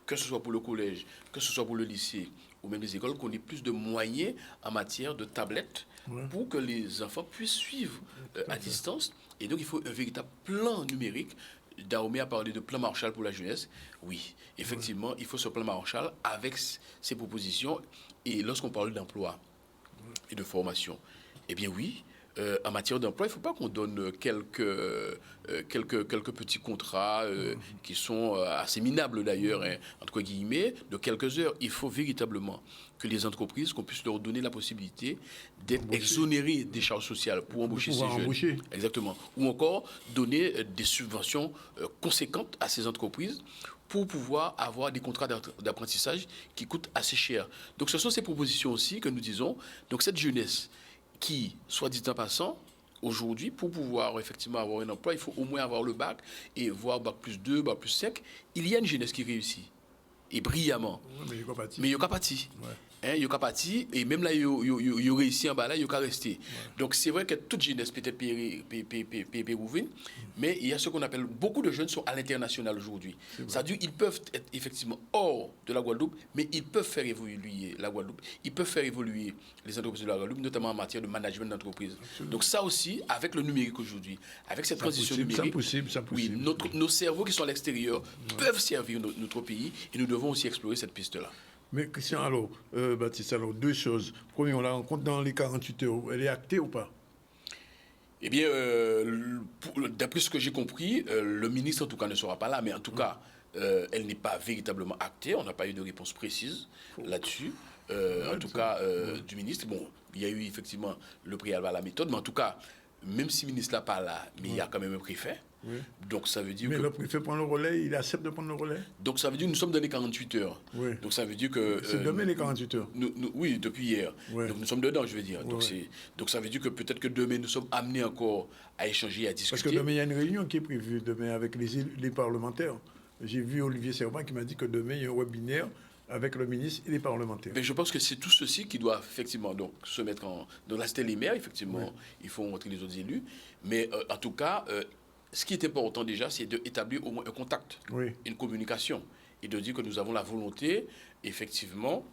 que ce soit pour le collège, que ce soit pour le lycée ou même les écoles, qu'on ait plus de moyens en matière de tablettes pour que les enfants puissent suivre à distance. Et donc, il faut un véritable plan numérique. Dahomey a parlé de plan Marshall pour la jeunesse. Oui, effectivement, il faut ce plan Marshall avec ses propositions. Et lorsqu'on parle d'emploi et de formation, eh bien oui, en matière d'emploi, il ne faut pas qu'on donne quelques petits contrats qui sont assez minables d'ailleurs, entre guillemets, de quelques heures. Il faut véritablement que les entreprises, qu'on puisse leur donner la possibilité d'être exonérées des charges sociales pour embaucher ces jeunes. Exactement. Ou encore donner des subventions conséquentes à ces entreprises pour pouvoir avoir des contrats d'apprentissage qui coûtent assez cher. Donc ce sont ces propositions aussi que nous disons. Donc cette jeunesse qui, soit dit en passant, aujourd'hui, pour pouvoir effectivement avoir un emploi, il faut au moins avoir le bac et voir bac plus 2, bac plus 5. Il y a une jeunesse qui réussit, et brillamment. Ouais, mais il n'y a pas parti. Hein, il y a parti, et même là, il y a réussi en bas là, il y a resté. Donc c'est vrai que toute jeunesse peut être pérouvine, mais il y a ce qu'on appelle, beaucoup de jeunes sont à l'international aujourd'hui. C'est-à-dire qu'ils peuvent être effectivement hors de la Guadeloupe, mais ils peuvent faire évoluer la Guadeloupe, ils peuvent faire évoluer les entreprises de la Guadeloupe, notamment en matière de management d'entreprise. Donc ça aussi, avec le numérique aujourd'hui, avec cette transition numérique, oui, nos cerveaux qui sont à l'extérieur peuvent servir notre pays, et nous devons aussi explorer cette piste-là. Mais Christian, alors, Baptiste, alors, deux choses. Premier, on la rencontre dans les 48 heures. Elle est actée ou pas? Eh bien, d'après ce que j'ai compris, le ministre, en tout cas, ne sera pas là. Mais en tout cas, elle n'est pas véritablement actée. On n'a pas eu de réponse précise là-dessus. En tout cas, du ministre. Bon, il y a eu effectivement le préalable à la méthode. Mais en tout cas, même si le ministre n'est pas là, mais il y a quand même un préfet. Oui. Donc ça veut dire mais le préfet prend le relais, il accepte de prendre le relais? Donc ça veut dire que nous sommes dans les 48 heures. Oui. Donc ça veut dire que... c'est demain les 48 heures? Oui, depuis hier. Oui. Donc nous sommes dedans, je veux dire. Donc ça veut dire que peut-être que demain, nous sommes amenés encore à échanger, à discuter. Parce que demain, il y a une réunion qui est prévue demain avec les parlementaires. J'ai vu Olivier Servan qui m'a dit que demain, il y a un webinaire avec le ministre et les parlementaires. Mais je pense que c'est tout ceci qui doit effectivement donc, se mettre dans la stélimaire. Effectivement, il faut montrer les autres élus. Mais en tout cas... ce qui est important déjà, c'est d'établir au moins un contact, une communication, et de dire que nous avons la volonté, effectivement,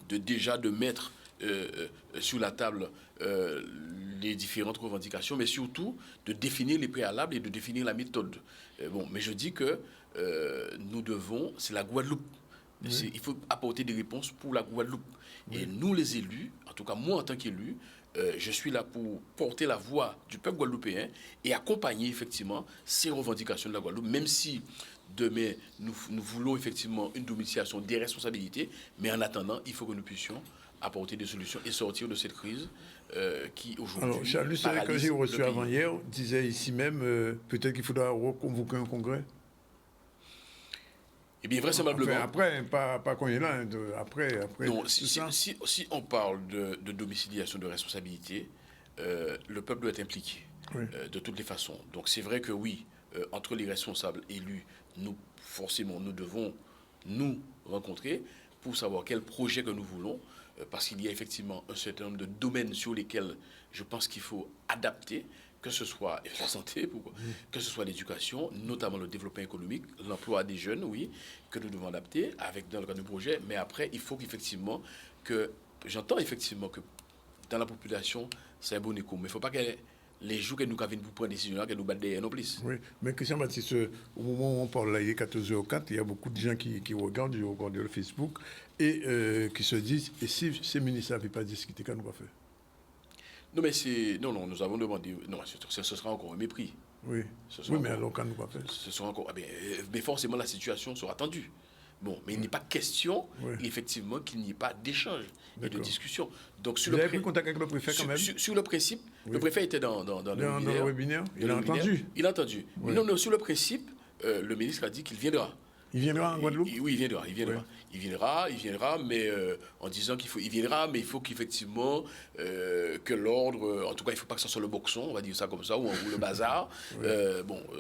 de mettre sur la table les différentes revendications, mais surtout de définir les préalables et de définir la méthode. Mais je dis que nous devons, c'est la Guadeloupe. Il faut apporter des réponses pour la Guadeloupe. Et nous, les élus, en tout cas moi en tant qu'élu, je suis là pour porter la voix du peuple guadeloupéen et accompagner effectivement ces revendications de la Guadeloupe, même si demain nous voulons effectivement une domiciliation des responsabilités, mais en attendant, il faut que nous puissions apporter des solutions et sortir de cette crise qui aujourd'hui... Alors, Charles Lucet, que j'ai reçu avant-hier, disait ici même, peut-être qu'il faudra reconvoquer un congrès. Eh bien, vraisemblablement... Enfin, après, pas qu'on est là, après non, si on parle de domiciliation de responsabilité, le peuple doit être impliqué de toutes les façons. Donc c'est vrai que oui, entre les responsables élus, forcément, nous devons nous rencontrer pour savoir quel projet que nous voulons, parce qu'il y a effectivement un certain nombre de domaines sur lesquels je pense qu'il faut adapter, que ce soit la santé, que ce soit l'éducation, notamment le développement économique, l'emploi des jeunes, oui, que nous devons adapter dans le cadre du projet. Mais après, il faut qu'effectivement, j'entends effectivement que dans la population, c'est un bon écho. Mais il ne faut pas que les jours que nous avons pour prendre des décisions, que nous battons derrière nos plus. Oui, mais Christian Baptiste, au moment où on parle là, il est 14h04, il y a beaucoup de gens qui regardent le Facebook et qui se disent, et si ces ministres n'avaient pas discuté, qu'est-ce qu'on va faire? Non, mais nous avons demandé. Non, ce sera encore un mépris. Oui, mais alors, quand nous va faire? Ce sera encore. Mais forcément, la situation sera tendue. Bon, mais il n'est pas question, effectivement, qu'il n'y ait pas d'échange et de discussion. Donc, vous avez pris contact avec le préfet quand même? Sur le principe, le préfet était dans le webinaire. Il a entendu? Il a entendu. Oui. Non, sur le principe, le ministre a dit qu'il viendra. Il viendra en Guadeloupe? Oui, il viendra, mais en disant il viendra, mais il faut qu'effectivement que l'ordre, en tout cas, il ne faut pas que ça soit le boxon, on va dire ça comme ça, ou le bazar. Je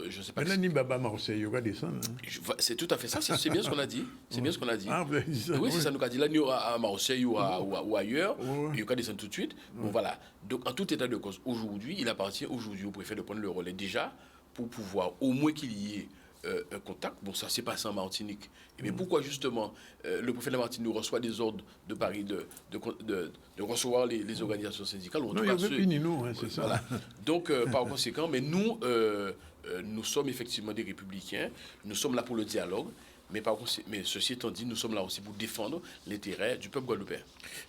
ne sais pas. Mais là, ni Baba Marseille, il y aura des sons. C'est tout à fait ça, c'est bien ce qu'on a dit. C'est bien ce qu'on a dit. Ah, oui, c'est ça nous a dit. Là, il y aura à Marseille ou ailleurs, il y aura des sons tout de suite. Bon, voilà. Donc, en tout état de cause, aujourd'hui, il appartient au préfet de prendre le relais déjà pour pouvoir au moins qu'il y ait un contact. Bon, ça s'est passé en Martinique. Mais pourquoi justement le préfet de la Martinique nous reçoit des ordres de Paris de recevoir les organisations syndicales? Non, il y avait fini, nous, c'est ça. Voilà. Donc, par conséquent, mais nous sommes effectivement des républicains. Nous sommes là pour le dialogue. mais ceci étant dit, nous sommes là aussi pour défendre l'intérêt du peuple guadeloupéen.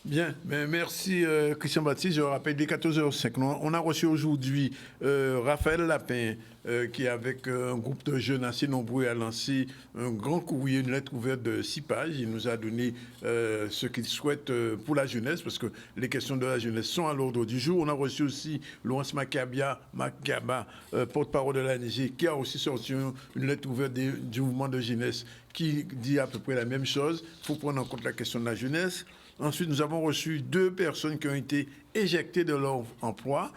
Bien, mais merci Christian Baptiste. Je rappelle, dès 14h05, on a reçu aujourd'hui Raphaël Lapin, qui avec un groupe de jeunes assez nombreux a lancé un grand courrier, une lettre ouverte de 6 pages. Il nous a donné ce qu'il souhaite pour la jeunesse, parce que les questions de la jeunesse sont à l'ordre du jour. On a reçu aussi Laurence Makaba, porte-parole de l'ANG, qui a aussi sorti une lettre ouverte du mouvement de jeunesse qui dit à peu près la même chose. Il faut prendre en compte la question de la jeunesse. Ensuite, nous avons reçu 2 personnes qui ont été éjectées de leur emploi.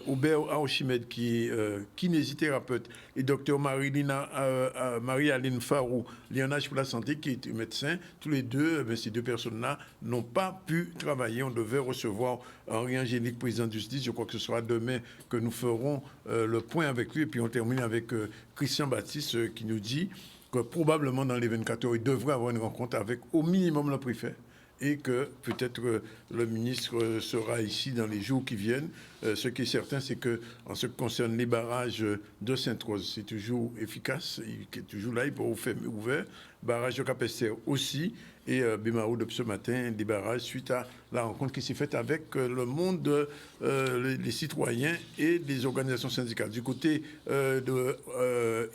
Aubert Aochimed, qui est kinésithérapeute, et Dr Marie-Aline Farou, Lianage pour la santé, qui est médecin. Tous les deux, ces 2 personnes-là n'ont pas pu travailler. On devait recevoir Henri Angélique, président du SDIS. Je crois que ce sera demain que nous ferons le point avec lui. Et puis on termine avec Christian Baptiste qui nous dit que probablement dans les 24 heures, il devrait avoir une rencontre avec au minimum le préfet. Et que peut-être le ministre sera ici dans les jours qui viennent. Ce qui est certain, c'est que en ce qui concerne les barrages de Sainte-Rose, c'est toujours efficace, il est toujours là, il peut être ouvert. Barrage de Cap-Esther aussi, et Bémao de ce matin, des barrages suite à la rencontre qui s'est faite avec le monde, les citoyens et les organisations syndicales. Du côté de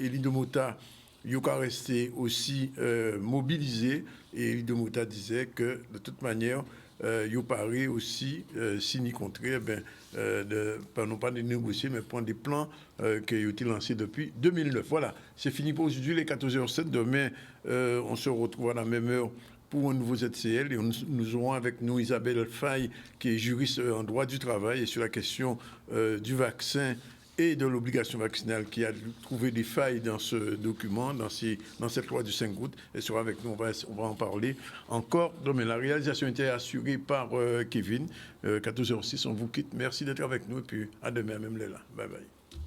Elie Domota, Yoka resté aussi mobilisé, et Elie Domota disait que de toute manière, Yopari aussi, signé contre, non pas de négocier, mais prendre des plans qui ont été lancés depuis 2009. Voilà, c'est fini pour aujourd'hui, les 14h07. Demain, on se retrouve à la même heure pour un nouveau ZCL. Et nous aurons avec nous Isabelle Faye, qui est juriste en droit du travail, et sur la question du vaccin et de l'obligation vaccinale, qui a trouvé des failles dans ce document, dans cette loi du 5 août. Elle sera avec nous, on va en parler encore demain. La réalisation était assurée par Kevin. 14h06, on vous quitte. Merci d'être avec nous et puis à demain, même là. Bye bye.